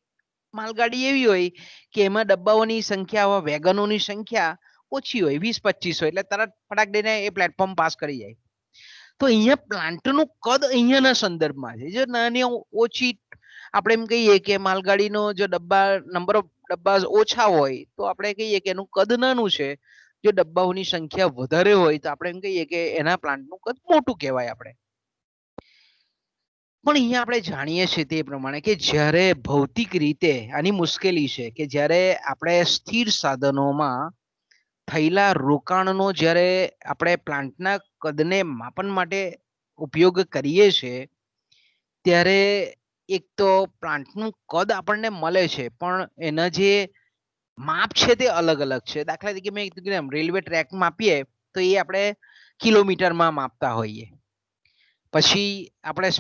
માલગાડી એવી હોય કે એમાં ડબ્બાઓની સંખ્યા, વેગનોની સંખ્યા ઓછી હોય, 20-25 હોય, એટલે તરત ફટાક દઈને એ પ્લેટફોર્મ પાસ કરી જાય. તો અહીંયા પ્લાન્ટનું કદ અહીંયાના સંદર્ભમાં છે. જો નાની ઓછી આપણે એમ કહીએ કે માલગાડીનો જો નંબર ઓફ ડબ્બા ઓછા હોય તો આપણે કહીએ કે એનું કદ નાનું છે. જો ડબ્બાઓની સંખ્યા વધારે હોય તો આપણે એમ કહીએ કે એના પ્લાન્ટનું કદ મોટું કહેવાય. આપણે પણ અહીંયા આપણે જાણીએ છીએ તે પ્રમાણે કે જ્યારે ભૌતિક રીતે આની મુશ્કેલી છે કે જ્યારે આપણે સ્થિર સાધનોમાં થયેલા રોકાણનો જ્યારે આપણે પ્લાન્ટના કદને માપન માટે ઉપયોગ કરીએ છીએ ત્યારે એક તો પ્લાન્ટનું કદ આપણને મળે છે, પણ એના જે માપ છે તે અલગ અલગ છે. દાખલા તરીકે મેં કીધું રેલવે ટ્રેક માપીએ તો એ આપણે કિલોમીટરમાં માપતા હોઈએ. પછી આપણે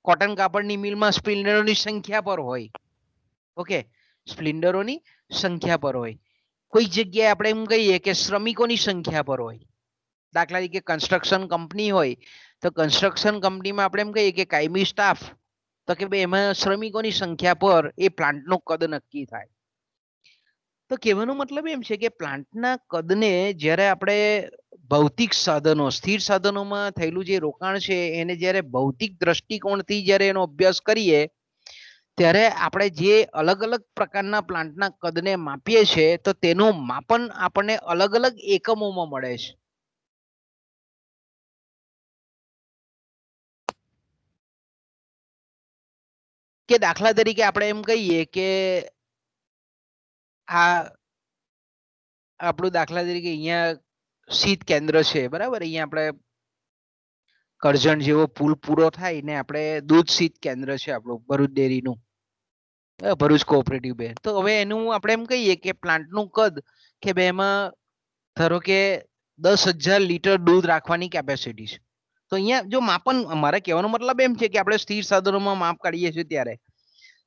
કોટન કાપડની મિલમાં સ્પિન્ડરોની સંખ્યા પર હોય. ઓકે, સ્પ્લિન્ડરોની સંખ્યા પર હોય. કોઈ જગ્યાએ આપણે એમ કહીએ કે શ્રમિકોની સંખ્યા પર હોય. દાખલા તરીકે કન્સ્ટ્રક્શન કંપની હોય તો કન્સ્ટ્રક્શન કંપનીમાં આપણે એમ કહીએ કે કાયમી સ્ટાફ, તો કે ભાઈ એમાં શ્રમિકોની સંખ્યા પર એ પ્લાન્ટનું કદ નક્કી થાય. તો કહેવાનો મતલબ એમ છે કે પ્લાન્ટના કદને જ્યારે આપણે ભૌતિક સાધનો, સ્થિર સાધનોમાં થયેલું જે રોકાણ છે એને જ્યારે ભૌતિક દ્રષ્ટિકોણથી જ્યારે એનો અભ્યાસ કરીએ ત્યારે આપણે જે અલગ અલગ પ્રકારના પ્લાન્ટના કદને માપીએ છીએ તો તેનું માપન આપણને અલગ અલગ એકમોમાં મળે છે. કે દાખલા તરીકે આપણે એમ કહીએ કે આ આપણું દાખલા તરીકે અહીંયા શીત કેન્દ્ર છે, બરાબર. અહીંયા આપણે કરજણ જેવો પુલ પૂરો થાય ને આપણે દૂધ શીત કેન્દ્ર છે આપણું ભરૂચ ડેરીનું, ભરૂચ કોઓપરેટિવ બેંક. તો હવે એનું આપણે એમ કહીએ કે પ્લાન્ટનું કદ કે બે એમાં ધારો કે 10,000 લીટર દૂધ રાખવાની કેપેસિટી છે. તો અહીંયા જો માપન, મારે કહેવાનો મતલબ એમ છે કે આપણે સ્થિર સાધનોમાં માપ કાઢીએ છીએ ત્યારે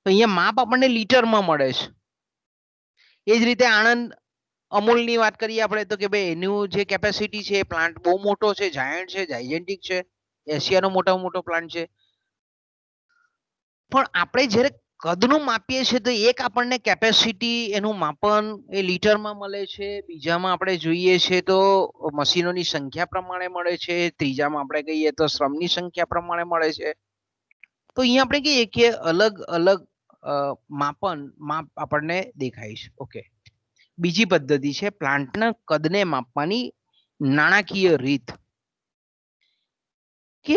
તો અહીંયા માપ આપણને લીટરમાં મળે છે. એ જ રીતે આણંદ અમૂલની વાત કરીએ આપણે તો કે ભાઈ એનું જે કેપેસિટી છે પ્લાન્ટ બહુ મોટો છે, જાયન્ટ છે, જાયજેન્ટિક છે, એશિયાનો મોટામાં મોટો પ્લાન્ટ છે. પણ આપણે જ્યારે કદનું માપીએ છીએ તો એક આપણને કેપેસિટી એનું માપન એ લીટરમાં મળે છે, બીજામાં આપણે જોઈએ છે તો મશીનોની સંખ્યા પ્રમાણે મળે છે, ત્રીજામાં આપણે કહીએ તો શ્રમની સંખ્યા પ્રમાણે મળે છે. તો અહીંયા આપણે કહીએ કે અલગ અલગ માપ આપણને દેખાય છે. ઓકે, બીજી પદ્ધતિ છે પ્લાન્ટના કદને માપવાની નાણાકીય રીત. કે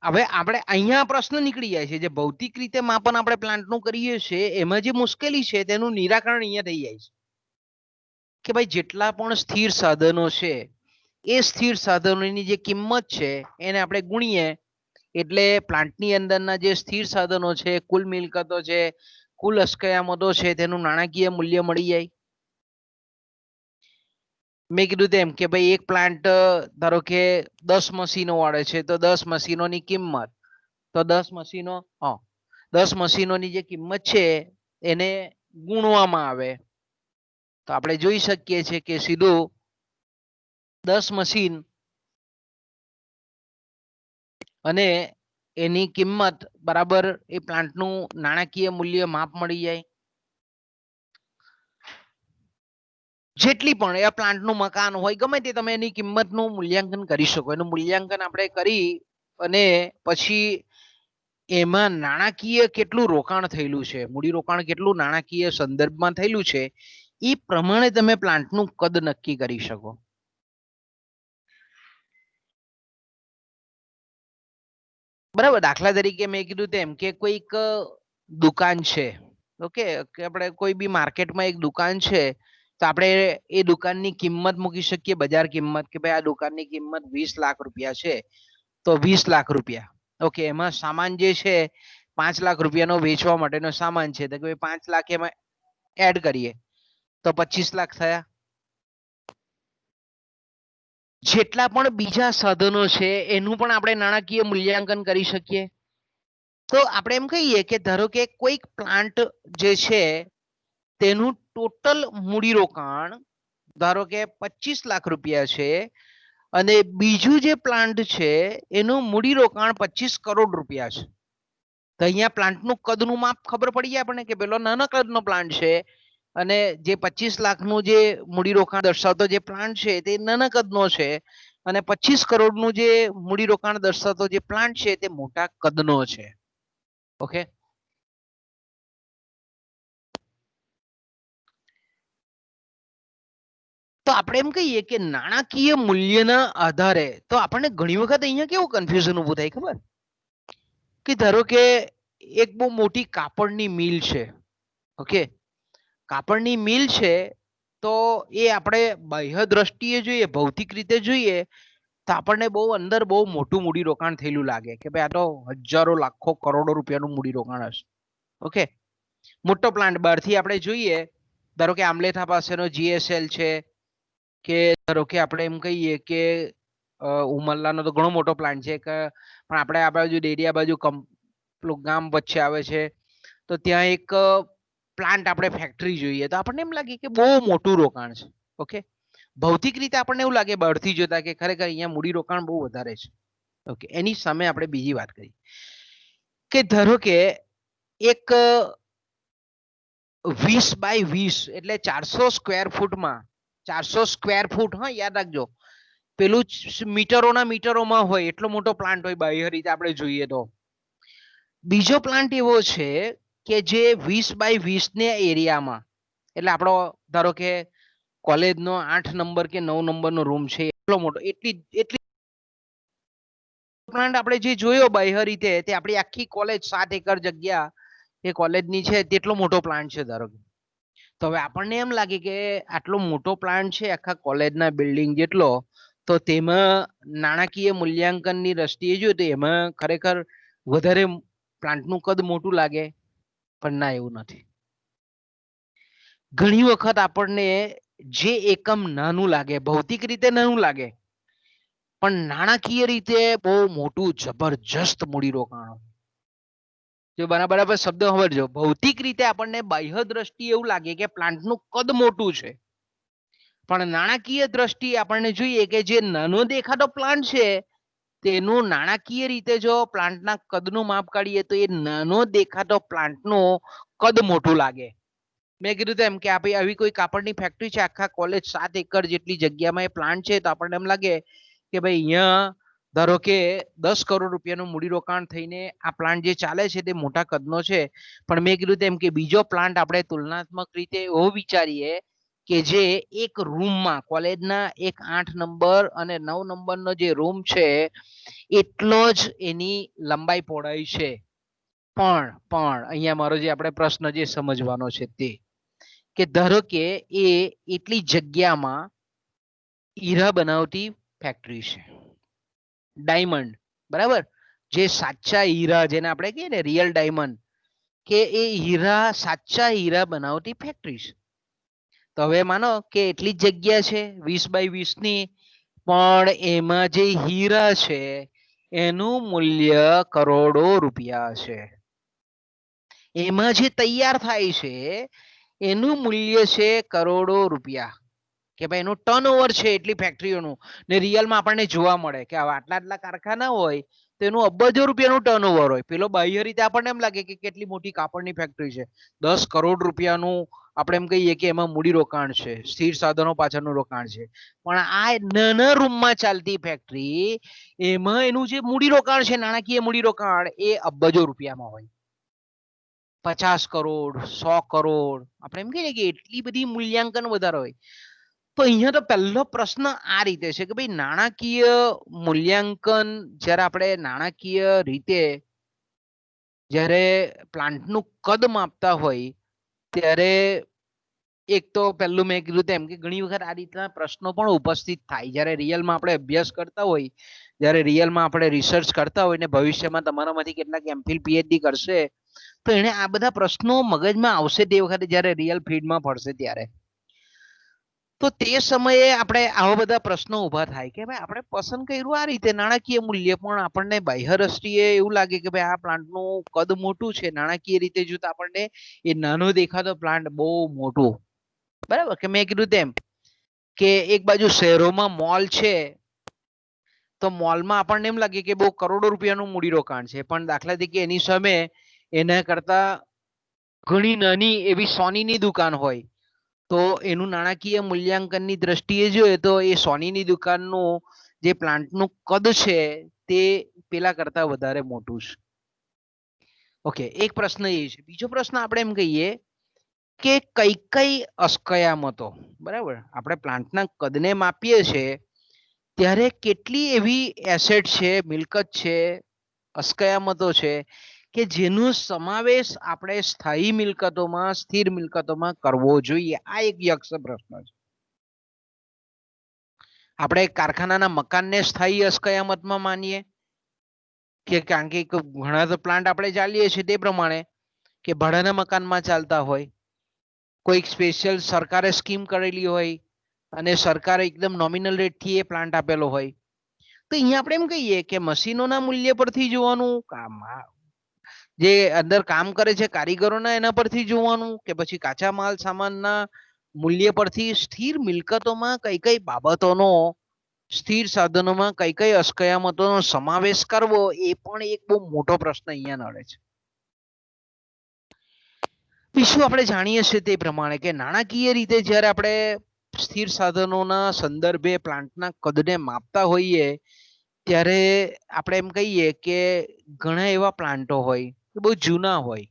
હવે આપણે અહીંયા પ્રશ્ન નીકળી જાય છે, જે ભૌતિક રીતે માપન આપણે પ્લાન્ટનું કરીએ છીએ એમાં જે મુશ્કેલી છે તેનું નિરાકરણ અહીંયા થઈ જાય છે કે ભાઈ જેટલા પણ સ્થિર સાધનો છે એ સ્થિર સાધનોની જે કિંમત છે એને આપણે ગુણીએ એટલે પ્લાન્ટની અંદરના જે સ્થિર સાધનો છે, કુલ મિલકતો છે, કુલ અસ્કયામતો છે તેનું નાણાકીય મૂલ્ય મળી જાય. મેં કીધું તેમ કે ભાઈ એક પ્લાન્ટ ધારો કે 10 મશીનો વાળે છે તો 10 મશીનોની કિંમત, તો 10 મશીનોની જે કિંમત છે એને ગુણવામાં આવે તો આપણે જોઈ શકીએ છીએ કે સીધું 10 મશીન અને એની કિંમત બરાબર એ પ્લાન્ટનું નાણાકીય મૂલ્ય માપ મળી જાય. જેટલી પણ એ પ્લાન્ટનું મકાન હોય ગમે તે તમે એની કિંમતનું મૂલ્યાંકન કરી શકો. એનું મૂલ્યાંકન આપણે કરી અને પછી એમાં નાણાકીય કેટલું રોકાણ થયેલું છે, મૂડી રોકાણ કેટલું નાણાકીય સંદર્ભમાં થયેલું છે, એ પ્રમાણે તમે પ્લાન્ટનું કદ નક્કી કરી શકો. બરાબર. દાખલા તરીકે મેં કીધું તેમ કે કોઈક દુકાન છે, ઓકે, કે આપણે કોઈ બી માર્કેટમાં એક દુકાન છે, તો આપણે એ દુકાનની કિંમત મૂકી શકીએ, બજાર કિંમત, કે ભાઈ આ દુકાનની કિંમત 20 લાખ રૂપિયા છે, તો 20 લાખ રૂપિયા. ઓકે, એમાં સામાન જે છે 5 લાખ રૂપિયાનો વેચવા માટેનો સામાન છે, તો કે 5 લાખ એમાં એડ કરીએ તો 25 લાખ થયા. જેટલા પણ બીજા સાધનો છે એનું પણ આપણે નાણાકીય મૂલ્યાંકન કરી શકીએ. તો આપણે એમ કહીએ કે ધારો કે કોઈક પ્લાન્ટ જે છે તેનું ટોટલ મૂડીરોકાણ ધારો કે 25 લાખ રૂપિયા છે અને બીજું જે પ્લાન્ટ છે એનું મૂડીરોકાણ 25 કરોડ રૂપિયા છે. તો અહીંયા પ્લાન્ટનું કદનું માપ ખબર પડી જાય આપણને કે પેલો નાના કદનો પ્લાન્ટ છે અને જે 25 લાખનું જે મૂડીરોકાણ દર્શાવતો જે પ્લાન્ટ છે તે નાના કદનો છે અને 25 કરોડનું જે મૂડીરોકાણ દર્શાવતો જે પ્લાન્ટ છે તે મોટા કદનો છે. ઓકે, તો આપણે એમ કહીએ કે નાણાકીય મૂલ્યના આધારે તો આપણને ઘણી વખત અહીંયા કેવું કન્ફ્યુઝન ઊભું થાય ખબર, કે ધારો કે એક બહુ મોટી કાપડની મિલ છે. ઓકે, કાપડની મિલ છે તો એ આપણે બાહ્ય દ્રષ્ટિએ જોઈએ, ભૌતિક રીતે જોઈએ તો આપણને બહુ અંદર બહુ મોટું મૂડીરોકાણ થયેલું લાગે કે ભાઈ આ તો હજારો લાખો કરોડો રૂપિયાનું મૂડીરોકાણ હશે. ઓકે, મોટો પ્લાન્ટ બહારથી આપણે જોઈએ, ધારો કે આમલેથા પાસેનો GSL છે, કે ધારો કે આપણે એમ કહીએ કે ઉમરલાનો તો ઘણો મોટો પ્લાન્ટ છે, પણ આપણે આ બાજુ ડેડિયા બાજુ ગામ વચ્ચે આવે છે તો ત્યાં એક પ્લાન્ટ આપણે ફેક્ટરી જોઈએ તો આપણને એમ લાગે કે બહુ મોટું રોકાણ છે. ઓકે, ભૌતિક રીતે આપણને એવું લાગે બહારથી જોતા કે ખરેખર અહીંયા મૂડી રોકાણ બહુ વધારે છે. ઓકે, એની સામે આપણે બીજી વાત કરી કે ધારો કે એક 20 બાય 20 એટલે 400 સ્ક્વેર ફૂટમાં 400 સ્ક્વેર ફૂટ, હા યાદ રાખજો, પેલું મીટરોના મીટરોમાં હોય એટલો મોટો પ્લાન્ટ હોય બાહ્ય રીતે આપણે જોઈએ તો. બીજો પ્લાન્ટ એવો છે કે જે 20 બાય 20 ને એરિયામાં, એટલે આપણો ધારો કે કોલેજનો 8 નંબર કે 9 નંબરનો રૂમ છે એટલો મોટો, એટલી પ્લાન્ટ આપણે જે જોયો બાહ્ય રીતે તે આપણી આખી કોલેજ 7 એકર જગ્યા એ કોલેજની છે તેટલો મોટો પ્લાન્ટ છે ધારો કે. તો હવે આપણને એમ લાગે કે આટલો મોટો પ્લાન્ટ છે આખા કોલેજના બિલ્ડિંગ જેટલો, તો તેમાં નાણાકીય મૂલ્યાંકનની દ્રષ્ટિએ જોઈએ તો એમાં ખરેખર વધારે પ્લાન્ટનું કદ મોટું લાગે, પણ ના, એવું નથી. ઘણી વખત આપણને જે એકમ નાનું લાગે, ભૌતિક રીતે નાનું લાગે, પણ નાણાકીય રીતે બહુ મોટું જબરજસ્ત મૂડીરોકાણ. જો બરાબર શબ્દ સમજજો, ભૌતિક રીતે આપણને બાહ્ય દ્રષ્ટિએ એવું લાગે કે પ્લાન્ટનું કદ મોટું છે, પણ નાણાકીય દ્રષ્ટિએ આપણને જોઈએ કે જે નાનો દેખાતો પ્લાન્ટ છે તેનું નાણાકીય રીતે જો પ્લાન્ટના કદનું માપ કાઢીએ તો એ નાનો દેખાતો પ્લાન્ટનું કદ મોટું લાગે. મેં કીધું તેમ કે આપણે આવી કોઈ કાપડની ફેક્ટરી છે આખા કોલેજ 7 એકર જેટલી જગ્યામાં એ પ્લાન્ટ છે તો આપણને એમ લાગે કે ભાઈ અહીંયા ધારો કે 10 કરોડ રૂપિયાનું મૂડીરોકાણ થઈને આ પ્લાન્ટ જે ચાલે છે તે મોટા કદનો છે. પણ મેં કીધું તેમ કે બીજો પ્લાન્ટ આપણે તુલનાત્મક રીતે એવો વિચારીએ કે જે એક રૂમમાં કોલેજના એક 8 નંબર અને 9 નંબરનો જે રૂમ છે એટલો જ એની લંબાઈ પહોળાઈ છે. પણ અહીંયા મારો જે આપણે પ્રશ્ન જે સમજવાનો છે તે કે ધારો કે એ એટલી જગ્યામાં હીરા બનાવતી ફેક્ટરી છે, ડાયમંડ, બરાબર, જે સાચા હીરા જેને આપણે કહીએ ને રિયલ ડાયમંડ, કે એ હીરા સાચા હીરા બનાવતી ફેક્ટરી છે. તો હવે માનો કે એટલી જ જગ્યા છે 20 બાય 20 ની, પણ એમાં જે હીરા છે એનું મૂલ્ય કરોડો રૂપિયા છે. એમાં જે તૈયાર થાય છે એનું મૂલ્ય છે કરોડો રૂપિયા. કે ભાઈ એનું ટર્નઓવર છે એટલી ફેક્ટરીઓનું, ને રિયલમાં આપણને જોવા મળે કે આટલા આટલા કારખાના હોય તો એનું અબજો રૂપિયાનું ટર્નઓવર હોય. પેલો બાહ્ય રીતે આપણને એમ લાગે કે કેટલી મોટી કાપડની ફેક્ટરી છે, 10 કરોડ રૂપિયાનું આપણે એમ કહીએ કે એમાં મૂડી રોકાણ છે, સ્થિર સાધનો પાછળનું રોકાણ છે. પણ આ નાના રૂમમાં ચાલતી ફેક્ટરી, એમાં એનું જે મૂડી રોકાણ છે, નાણાકીય મૂડી રોકાણ, એ અબજો રૂપિયામાં હોય. 50 કરોડ, 100 કરોડ, આપણે એમ કહીએ કે એટલી બધી મૂલ્યાંકન વધારે હોય. તો અહીંયા તો પહેલો પ્રશ્ન આ રીતે છે કે ભાઈ નાણાકીય મૂલ્યાંકન, જ્યારે આપણે નાણાકીય રીતે જ્યારે પ્લાન્ટનું કદ માપતા હોય ત્યારે એક તો પહેલું મેં કીધું તેમ કે ઘણી વખત આ રીતના પ્રશ્નો પણ ઉપસ્થિત થાય જ્યારે રિયલમાં આપણે અભ્યાસ કરતા હોય, જ્યારે રિયલમાં આપણે રિસર્ચ કરતા હોય ને ભવિષ્યમાં તમારામાંથી કેટલાક એમફિલ પીએચડી કરશે તો એને આ બધા પ્રશ્નો મગજમાં આવશે તે વખતે જ્યારે રિયલ ફીડમાં પડશે ત્યારે. તો તે સમયે આપણે આવા બધા પ્રશ્નો ઉભા થાય કે ભાઈ આપણે પસંદ કર્યું આ રીતે નાણાકીય મૂલ્ય, પણ આપણને બાહ્ય દ્રષ્ટિએ એવું લાગે કે ભાઈ આ પ્લાન્ટનું કદ મોટું છે, નાણાકીય રીતે જોતા આપણને એ નાનો દેખાતો પ્લાન્ટ બહુ મોટું. બરાબર કે મેં કીધું તેમ કે એક બાજુ શહેરોમાં મોલ છે તો મોલમાં આપણને એમ લાગે કે બહુ કરોડો રૂપિયાનું મૂડીરોકાણ છે, પણ દાખલા તરીકે એની સામે એના કરતા ઘણી નાની એવી સોનીની દુકાન હોય તો એનું નાણાકીય મૂલ્યાંકનની દ્રષ્ટિએ જોઈએ તો એ સોનીની દુકાનનું જે પ્લાન્ટનું કદ છે તે પેલા કરતા વધારે મોટું છે. ઓકે, એક પ્રશ્ન એ છે. બીજો પ્રશ્ન આપણે એમ કહીએ કે કઈ કઈ અસ્કયામતો, બરાબર, આપણે પ્લાન્ટના કદને માપીએ છીએ ત્યારે કેટલી એવી એસેટ છે, મિલકત છે, અસ્કયામતો છે કે જેનો સમાવેશ આપણે સ્થાયી મિલકતોમાં, સ્થિર મિલકતોમાં કરવો જોઈએ. આ એક યક્ષ પ્રશ્ન છે. આપણે કારખાનાના મકાનને સ્થાયી અસ્કયામતમાં માનીએ કે કારણ કે ઘણા તો પ્લાન્ટ આપણે ચાલીએ છીએ તે પ્રમાણે કે ભાડાના મકાનમાં ચાલતા હોય, કોઈક સ્પેશિયલ સરકારે સ્કીમ કરેલી હોય અને સરકારે એકદમ નોમિનલ રેટથી એ પ્લાન્ટ આપેલો હોય. તો અહીંયા આપણે એમ કહીએ કે મશીનોના મૂલ્ય પરથી જોવાનું, જે અંદર કામ કરે છે કારીગરોના એના પરથી જોવાનું, કે પછી કાચા માલ સામાનના મૂલ્ય પરથી, સ્થિર મિલકતોમાં કઈ કઈ બાબતોનો, સ્થિર સાધનોમાં કઈ કઈ અસ્કયામતોનો સમાવેશ કરવો, એ પણ એક બહુ મોટો પ્રશ્ન અહીંયા નડે છે. બીજું આપણે જાણીએ છીએ તે પ્રમાણે કે નાણાકીય રીતે જ્યારે આપણે સ્થિર સાધનોના સંદર્ભે પ્લાન્ટના કદને માપતા હોઈએ ત્યારે આપણે એમ કહીએ કે ઘણા એવા પ્લાન્ટો હોય કે બહુ જૂના હોય,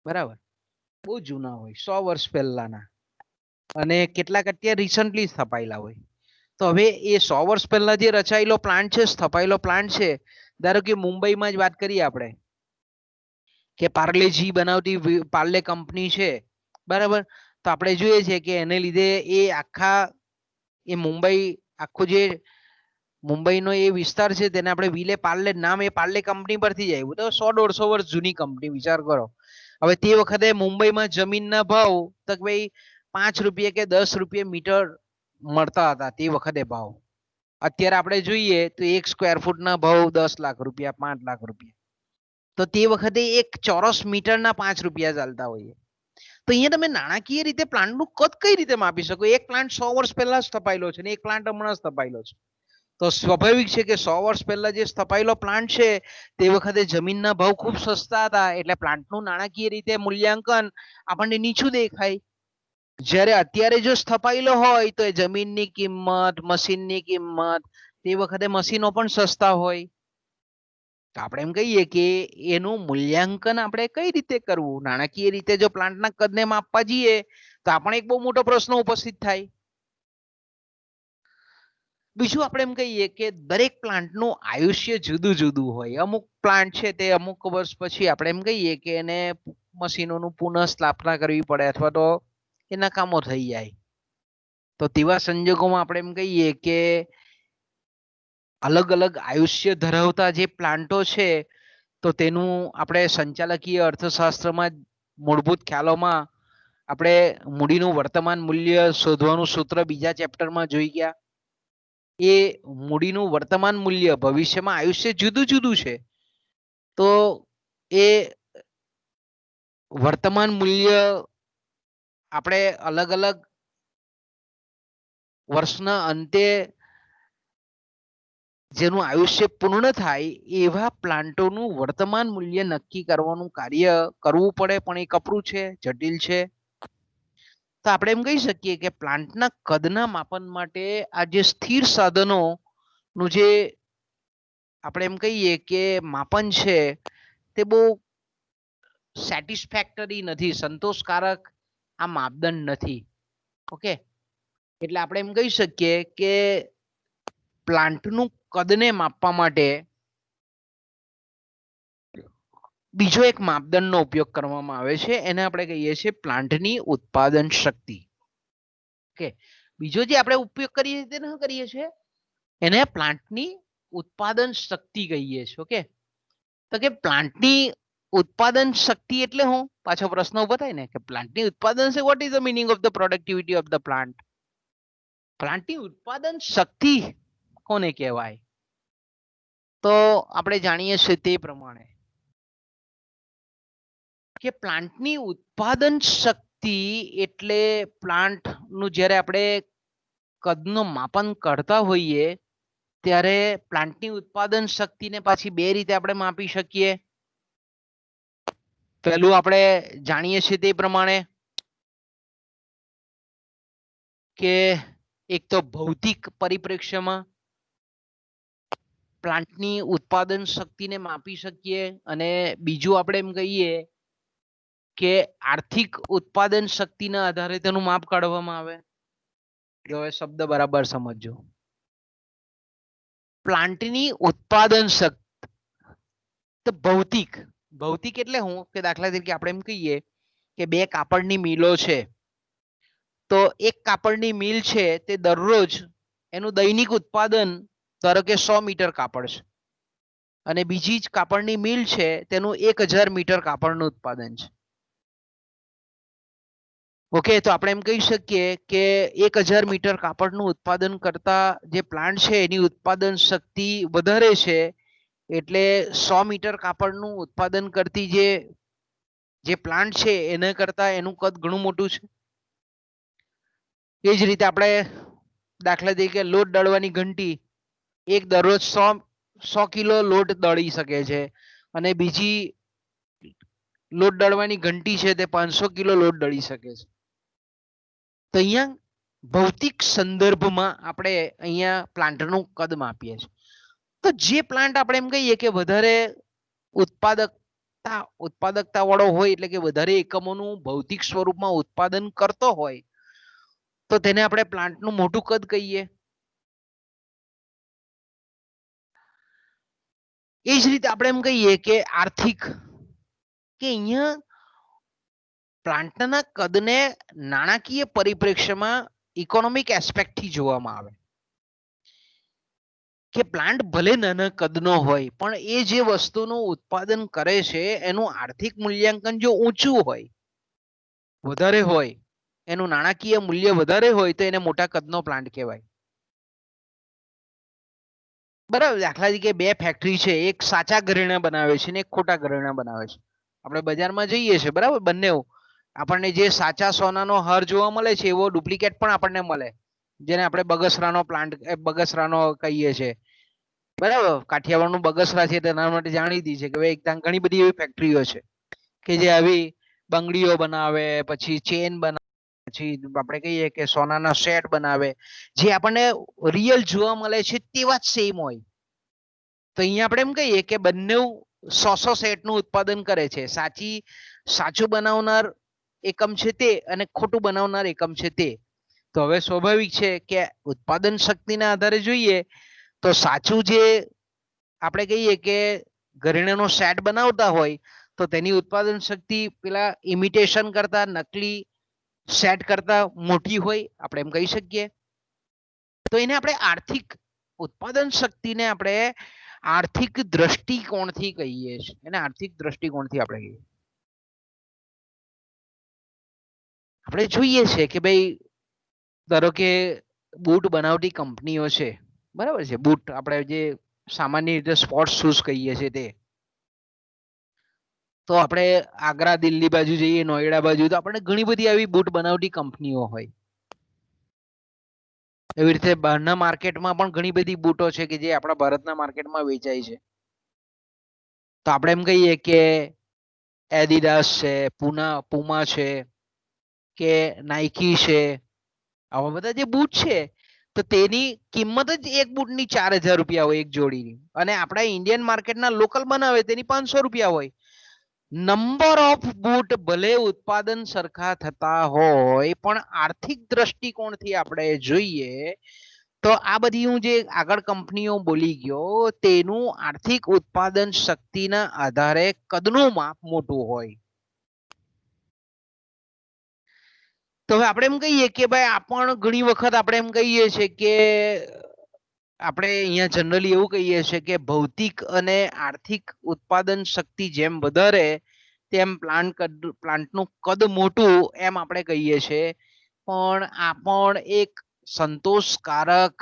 બરાબર, બહુ જૂના હોય, 100 વર્ષ પહેલાના, અને કેટલાક અત્યારે રિસન્ટલી સ્થપાયેલા હોય. તો હવે એ 100 વર્ષ પહેલા જે રચાયેલો પ્લાન્ટ છે, સ્થપાયેલો પ્લાન્ટ છે, ધારો કે મુંબઈમાં જ વાત કરીએ આપણે કે પાર્લેજી બનાવતી પાર્લે કંપની છે, બરાબર, તો આપણે જોઈએ છે કે એને લીધે એ આખા એ મુંબઈ, આખું જે મુંબઈનો એ વિસ્તાર છે તેને આપણે વિલે પાર્લે, નામ એ પાર્લે કંપની પરથી જ આવ્યું. તો 100-150 વર્ષ જૂની કંપની, વિચાર કરો. હવે તે વખતે મુંબઈમાં જમીનના ભાવ તો ભાઈ 5 રૂપિયા કે 10 રૂપિયા મીટર મળતા હતા તે વખતે ભાવ. અત્યારે આપણે જોઈએ તો 1 સ્ક્વેર ફૂટના ભાવ 10 લાખ રૂપિયા, 5 લાખ રૂપિયા. તો તે વખતે એક ચોરસ મીટરના 5 રૂપિયા ચાલતા હોઈએ. તો અહીંયા તમે નાણાકીય રીતે પ્લાન્ટનું કદ કઈ રીતે માપી શકો? એક પ્લાન્ટ 100 વર્ષ પહેલા સ્થપાયેલો છે ને એક પ્લાન્ટ હમણાં સ્થપાયેલો છે. તો સ્વાભાવિક છે કે 100 વર્ષ પહેલા જે સ્થપાયેલો પ્લાન્ટ છે તે વખતે જમીનના ભાવ ખૂબ સસ્તા હતા, એટલે પ્લાન્ટનું નાણાકીય રીતે મૂલ્યાંકન આપણને નીચું દેખાય. જ્યારે અત્યારે જો સ્થપાયેલો હોય તો એ જમીનની કિંમત, મશીનની કિંમત, તે વખતે મશીનો પણ સસ્તા હોય. તો આપણે એમ કહીએ કે એનું મૂલ્યાંકન આપણે કઈ રીતે કરવું? નાણાકીય રીતે જો પ્લાન્ટના કદને માપવા જઈએ તો આપણે એક બહુ મોટો પ્રશ્ન ઉપસ્થિત થાય. બીજું આપણે એમ કહીએ કે દરેક પ્લાન્ટનું આયુષ્ય જુદું જુદું હોય. અમુક પ્લાન્ટ છે તે અમુક વર્ષ પછી આપણે એમ કહીએ કે એને મશીનોનું પુનઃ સ્થાપના કરવી પડે અથવા તો એ નકામો થઈ જાય. તો તેવા સંજોગોમાં આપણે એમ કહીએ કે અલગ અલગ આયુષ્ય ધરાવતા જે પ્લાન્ટો છે તો તેનું આપણે સંચાલકીય અર્થશાસ્ત્રમાં મૂળભૂત ખ્યાલોમાં આપણે મૂડીનું વર્તમાન મૂલ્ય શોધવાનું સૂત્ર બીજા ચેપ્ટરમાં જોઈ ગયા. એ મૂડીનું વર્તમાન મૂલ્ય, ભવિષ્યમાં આયુષ્ય જુદું જુદું છે, તો એ વર્તમાન મૂલ્ય આપણે અલગ અલગ વર્ષના અંતે જેનું આયુષ્ય પૂર્ણ થાય એવા પ્લાન્ટોનું વર્તમાન મૂલ્ય નક્કી કરવાનું કાર્ય કરવું પડે, પણ એ કપરું છે, જટિલ છે. તો આપણે એમ કહી શકીએ કે પ્લાન્ટના કદના માપન માટે આ જે સ્થિર સાધનોનું જે આપણે એમ કહીએ કે માપન છે તે બહુ સેટિસ્ફેક્ટરી નથી, સંતોષકારક આ માપદંડ નથી. ઓકે, એટલે આપણે એમ કહી શકીએ કે પ્લાન્ટનું કદને માપવા માટે બીજો એક માપદંડનો ઉપયોગ કરવામાં આવે છે, એને આપણે કહીએ છીએ પ્લાન્ટની ઉત્પાદન શક્તિ. ઓકે, બીજો જે આપણે ઉપયોગ કરીએ છીએ તેને શું કરીએ છીએ? એને પ્લાન્ટની ઉત્પાદન શક્તિ કહીએ છીએ. ઓકે, તો કે પ્લાન્ટની ઉત્પાદન શક્તિ એટલે હું પાછો પ્રશ્ન ઉભો થાય ને કે પ્લાન્ટની ઉત્પાદન છે, what is the meaning of the productivity of the plant? પ્લાન્ટની ઉત્પાદન શક્તિ કોને કહેવાય? તો આપણે જાણીએ છીએ તે પ્રમાણે કે પ્લાન્ટની ઉત્પાદન શક્તિ એટલે પ્લાન્ટનું જ્યારે આપણે કદનું માપન કરતા હોઈએ ત્યારે પ્લાન્ટની ઉત્પાદન શક્તિને પાછી બે રીતે આપણે માપી શકીએ. પહેલું આપણે જાણીએ છીએ તે પ્રમાણે કે એક તો ભૌતિક પરિપ્રેક્ષ્યમાં પ્લાન્ટની ઉત્પાદન શક્તિને માપી શકીએ, અને બીજું આપણે એમ કહીએ કે આર્થિક ઉત્પાદન શક્તિના આધારે તેનું માપ કાઢવામાં આવે. જો હવે શબ્દ બરાબર સમજજો. પ્લાન્ટની ઉત્પાદન શક્તિ તો ભૌતિક, ભૌતિક એટલે હું કે દાખલા તરીકે આપણે એમ કહીએ કે બે કાપડની મિલો છે, તો એક કાપડની મિલ છે તે દરરોજ એનું દૈનિક ઉત્પાદન ધારો કે 100 મીટર કાપડ છે, અને બીજી જ કાપડની મિલ છે તેનું 1000 મીટર કાપડનું ઉત્પાદન છે. ઓકે, તો આપણે એમ કહી શકીએ કે 1000 મીટર કાપડનું ઉત્પાદન કરતા જે પ્લાન્ટ છે એની ઉત્પાદન શક્તિ વધારે છે, એટલે 100 મીટર કાપડનું ઉત્પાદન કરતી જે પ્લાન્ટ છે એના કરતા એનું કદ ઘણું મોટું છે. એ જ રીતે આપણે દાખલા તરીકે લોટ દળવાની ઘંટી એક દરરોજ 100 કિલો લોટ દળી શકે છે, અને બીજી લોટ દળવાની ઘંટી છે તે 500 કિલો લોટ દળી શકે છે. તો અહીંયા ભૌતિક સંદર્ભમાં આપણે અહીંયા પ્લાન્ટનું કદ માપીએ છીએ. તો જે પ્લાન્ટ આપણે એમ કહીએ કે વધારે ઉત્પાદકતા વાળો હોય, એટલે કે વધારે એકમોનું ભૌતિક સ્વરૂપમાં ઉત્પાદન કરતો હોય, તો તેને આપણે પ્લાન્ટનું મોટું કદ કહીએ. એ જ રીતે આપણે એમ કહીએ કે આર્થિક, કે અહીંયા પ્લાન્ટના કદને નાણાકીય પરિપ્રેક્ષ્યમાં ઇકોનોમિક એસ્પેક્ટથી જોવામાં આવે કે પ્લાન્ટ ભલે નાના કદનો હોય પણ એ જે વસ્તુનું ઉત્પાદન કરે છે એનું આર્થિક મૂલ્યાંકન જો ઊંચું હોય, વધારે હોય, એનું નાણાકીય મૂલ્ય વધારે હોય તો એને મોટા કદનો પ્લાન્ટ કહેવાય. બરાબર, દાખલા તરીકે બે ફેક્ટરી છે, એક સાચા ઘરેણા બનાવે છે ને એક ખોટા ઘરેણા બનાવે છે. આપણે બજારમાં જઈએ છીએ, બરાબર, બંને આપણને જે સાચા સોનાનો હાર જોવા મળે છે એવો ડુપ્લિકેટ પણ આપણને મળે, જેને આપણે બગસરાનો પ્લાન્ટ, બગસરાનો કહીએ છીએ. બરાબર, કાઠિયાવાડનું બગસરા છે તેના માટે જાણીતી છે કે ભાઈ ત્યાં ઘણી બધી એવી ફેક્ટરીઓ છે કે જે આવી બંગડીઓ બનાવે, પછી ચેન બનાવે, પછી આપણે કહીએ કે સોનાના સેટ બનાવે, જે આપણને રિયલ જોવા મળે છે તેવા જ સેમ હોય. તો અહીંયા આપણે એમ કહીએ કે બંને 100 સેટનું ઉત્પાદન કરે છે. સાચું બનાવનાર એકમ છે તે અને ખોટું બનાવનાર એકમ છે તે. તો હવે સ્વાભાવિક છે કે ઉત્પાદન શક્તિના આધારે જોઈએ તો સાચું જે આપણે કહીએ કે ઘરેણાનો સેટ બનાવતા હોય તો તેની ઉત્પાદન શક્તિ પેલા ઇમિટેશન કરતા, નકલી સેટ કરતા મોટી હોય, આપણે એમ કહી શકીએ. તો એને આપણે આર્થિક ઉત્પાદન શક્તિને આપણે આર્થિક દ્રષ્ટિકોણથી કહીએ છીએ, એને આર્થિક દ્રષ્ટિકોણથી આપણે કહીએ. આપણે જોઈએ છે કે ભાઈ ધારો કે બૂટ બનાવતી કંપનીઓ છે, બરાબર છે, બૂટ આપણે જે સામાન્ય રીતે સ્પોર્ટ્સ શૂઝ કહીએ છીએ તે, તો આપણે આગ્રા દિલ્હી બાજુ જઈએ, નોઈડા બાજુ, તો આપણે ઘણી બધી આવી બૂટ બનાવટી કંપનીઓ હોય. એવી રીતે બહારના માર્કેટમાં પણ ઘણી બધી બૂટો છે કે જે આપણા ભારતના માર્કેટમાં વેચાય છે. તો આપણે એમ કહીએ કે એડિડાસ છે, પુમા છે કે નાઇકી છે, આવા બધા જે બૂટ છે તો તેની કિંમત જ એક બૂટની 4000 રૂપિયા હોય એક જોડીની, અને આપણા ઇન્ડિયન માર્કેટના લોકલ બનાવે તેની 500 રૂપિયા હોય. નંબર ઓફ બૂટ ભલે ઉત્પાદન સરખા થતા હોય, પણ આર્થિક દ્રષ્ટિકોણથી આપણે જોઈએ તો આ બધી હું જે આગળ કંપનીઓ બોલી ગયો તેનું આર્થિક ઉત્પાદન શક્તિના આધારે કદનું માપ મોટું હોય. તો હવે આપણે એમ કહીએ કે ભાઈ આપણ ઘણી વખત આપણે એમ કહીએ છીએ કે આપણે અહીંયા જનરલી એવું કહીએ છીએ કે ભૌતિક અને આર્થિક ઉત્પાદન શક્તિ જેમ વધારે તેમ પ્લાન્ટનું કદ મોટું, એમ આપણે કહીએ છીએ. પણ આ પણ એક સંતોષકારક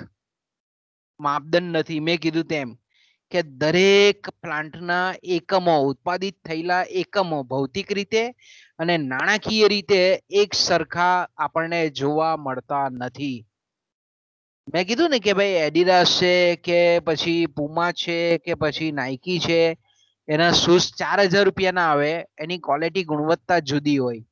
માપદંડ નથી. મેં કીધું તેમ કે દરેક પ્લાન્ટના એકમો, ઉત્પાદિત થયેલા એકમો ભૌતિક રીતે અને નાણાકીય રીતે એક સરખા આપણને જોવા મળતા નથી. મેં કીધું ને કે ભાઈ એડિડાસ છે કે પછી પુમા છે કે પછી નાઇકી છે, એના શૂઝ 4000 રૂપિયાના આવે, એની ક્વોલિટી ગુણવત્તા જુદી હોય.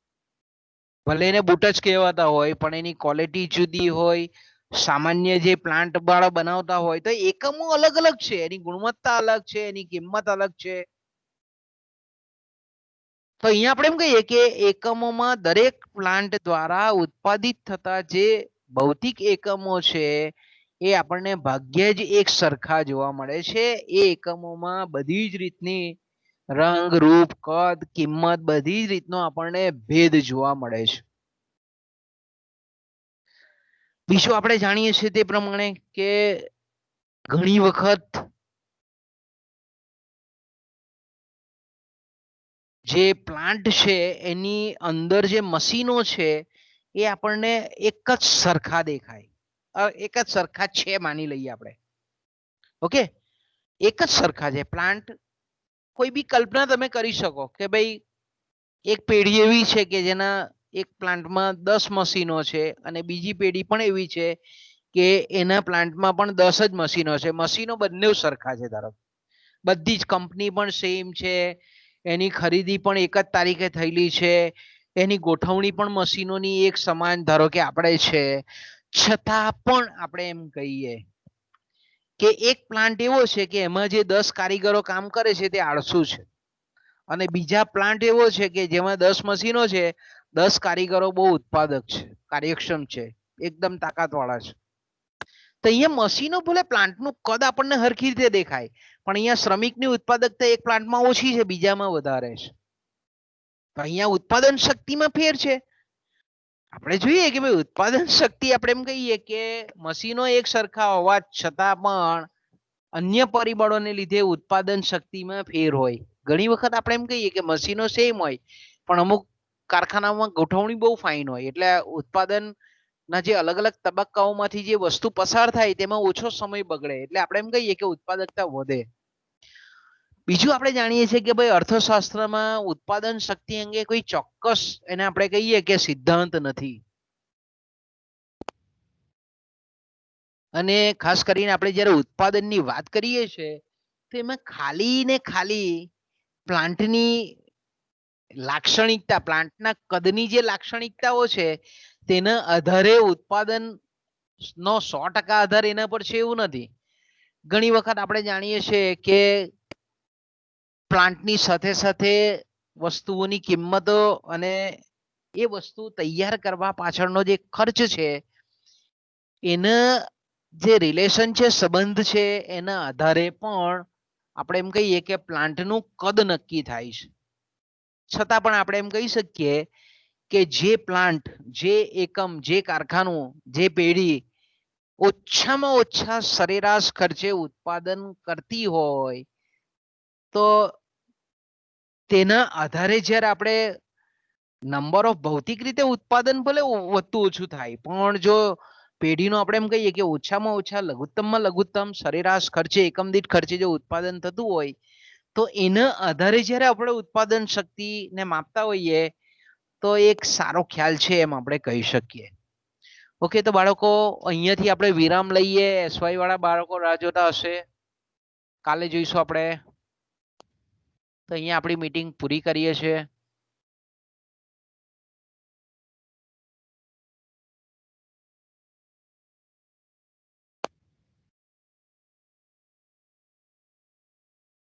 ભલે એને બૂટ જ કહેવાતા હોય પણ એની ક્વોલિટી જુદી હોય. સામાન્ય જે પ્લાન્ટ વાળા બનાવતા હોય તો એકમો અલગ અલગ છે, એની ગુણવત્તા અલગ છે, એની કિંમત અલગ છે. તો અહીંયા આપણે એમ કહીએ કે એકમોમાં દરેક પ્લાન્ટ દ્વારા ઉત્પાદિત થતા જે ભૌતિક એકમો છે એ આપણને ભાગ્યે જ એક સરખા જોવા મળે છે. એ એકમોમાં બધી જ રીતની રંગ, રૂપ, કદ, કિંમત બધી જ રીતનો આપણને ભેદ જોવા મળે છે. બીજું આપણે જાણીએ છીએ તે પ્રમાણે કે ઘણી વખત જે પ્લાન્ટ છે એની અંદર જે મશીનો છે એ આપણને એક જ સરખા દેખાય, એક જ સરખા છે માની લઈએ આપણે. ઓકે, એક જ સરખા છે પ્લાન્ટ. કોઈ બી કલ્પના તમે કરી શકો કે ભાઈ એક પેઢી એવી છે કે જેના એક પ્લાન્ટમાં 10 મશીનો છે અને બીજી પેઢી પણ એવી છે કે એના પ્લાન્ટમાં પણ 10 જ મશીનો છે. મશીનો બંને સરખા છે, ધારો બધી જ કંપની પણ સેમ છે, એની ખરીદી પણ એક જ તારીખે થયેલી છે, એની ગોઠવણી પણ મશીનોની એક સમાન ધારો કે આપણે છે, છતાં પણ આપણે એમ કહીએ કે એક પ્લાન્ટ એવો છે કે એમાં જે 10 કારીગરો કામ કરે છે તે આળસુ છે, અને બીજા પ્લાન્ટ એવો છે કે જેમાં 10 મશીનો છે, 10 કારીગરો બહુ ઉત્પાદક છે, કાર્યક્ષમ છે, એકદમ તાકાતવાળા છે. તો અહીંયા મશીનો ભલે પ્લાન્ટનું કદ આપણને હરખી રીતે દેખાય, પણ અહીંયા શ્રમિકની ઉત્પાદકતા એક પ્લાન્ટમાં ઓછી છે, બીજામાં વધારે છે. તો અહીંયા ઉત્પાદન શક્તિમાં ફેર છે. આપણે જોઈએ કે ભાઈ ઉત્પાદન શક્તિ આપણે એમ કહીએ કે મશીનો એક સરખા હોવા છતાં પણ અન્ય પરિબળોને લીધે ઉત્પાદન શક્તિમાં ફેર હોય. ઘણી વખત આપણે એમ કહીએ કે મશીનો સેમ હોય પણ અમુક કારખાનામાં ગોઠવણી બહુ ફાઇન હોય, એટલે ઉત્પાદન ના જે અલગ અલગ તબક્કાઓમાંથી જે વસ્તુ પસાર થાય તેમાં ઓછો સમય બગડે, એટલે આપણે એમ કહીએ કે ઉત્પાદકતા વધે. બીજું આપણે જાણીએ છીએ કે ભાઈ અર્થશાસ્ત્રમાં ઉત્પાદન શક્તિ અંગે કોઈ ચોક્કસ એને આપણે કહીએ કે સિદ્ધાંત નથી. અને ખાસ કરીને આપણે જ્યારે ઉત્પાદનની વાત કરીએ છીએ તો એમાં ખાલી ને ખાલી પ્લાન્ટની લાક્ષણિકતા, પ્લાન્ટના કદની જે લાક્ષણિકતાઓ છે તેના આધારે ઉત્પાદન નો 100% આધાર એના પર છે એવું નથી. ઘણી વખત આપણે જાણીએ છીએ કે પ્લાન્ટની સાથે સાથે વસ્તુઓની કિંમતો અને એ વસ્તુ તૈયાર કરવા પાછળનો જે ખર્ચ છે એના જે રિલેશન છે, સંબંધ છે, એના આધારે પણ આપણે એમ કહીએ કે પ્લાન્ટનું કદ નક્કી થાય છે. છતાં પણ આપણે એમ કહી શકીએ કે જે પ્લાન્ટ, જે એકમ, જે કારખાનું, જે પેઢી ઓછામાં ઓછા સરેરાશ ખર્ચે ઉત્પાદન કરતી હોય તો તેના આધારે જ્યારે આપણે નંબર ઓફ ભૌતિક રીતે ઉત્પાદન ભલે વધતું ઓછું થાય, પણ જો પેઢીનો આપણે એમ કહીએ કે ઓછામાં ઓછા લઘુત્તમમાં લઘુત્તમ સરેરાશ ખર્ચે, એકમ દીઠ ખર્ચે જો ઉત્પાદન થતું હોય તો એના આધારે જ્યારે આપણે ઉત્પાદન શક્તિને માપતા હોઈએ તો એક સારો ખ્યાલ છે એમ આપણે કહી શકીએ. ઓકે, તો બાળકો અહીંયાથી આપણે વિરામ લઈએ. એસવાય વાળા બાળકો રાહ જોતા હશે. કાલે જોઈશું આપણે. તો અહીંયા આપણી મીટિંગ પૂરી કરીએ છીએ.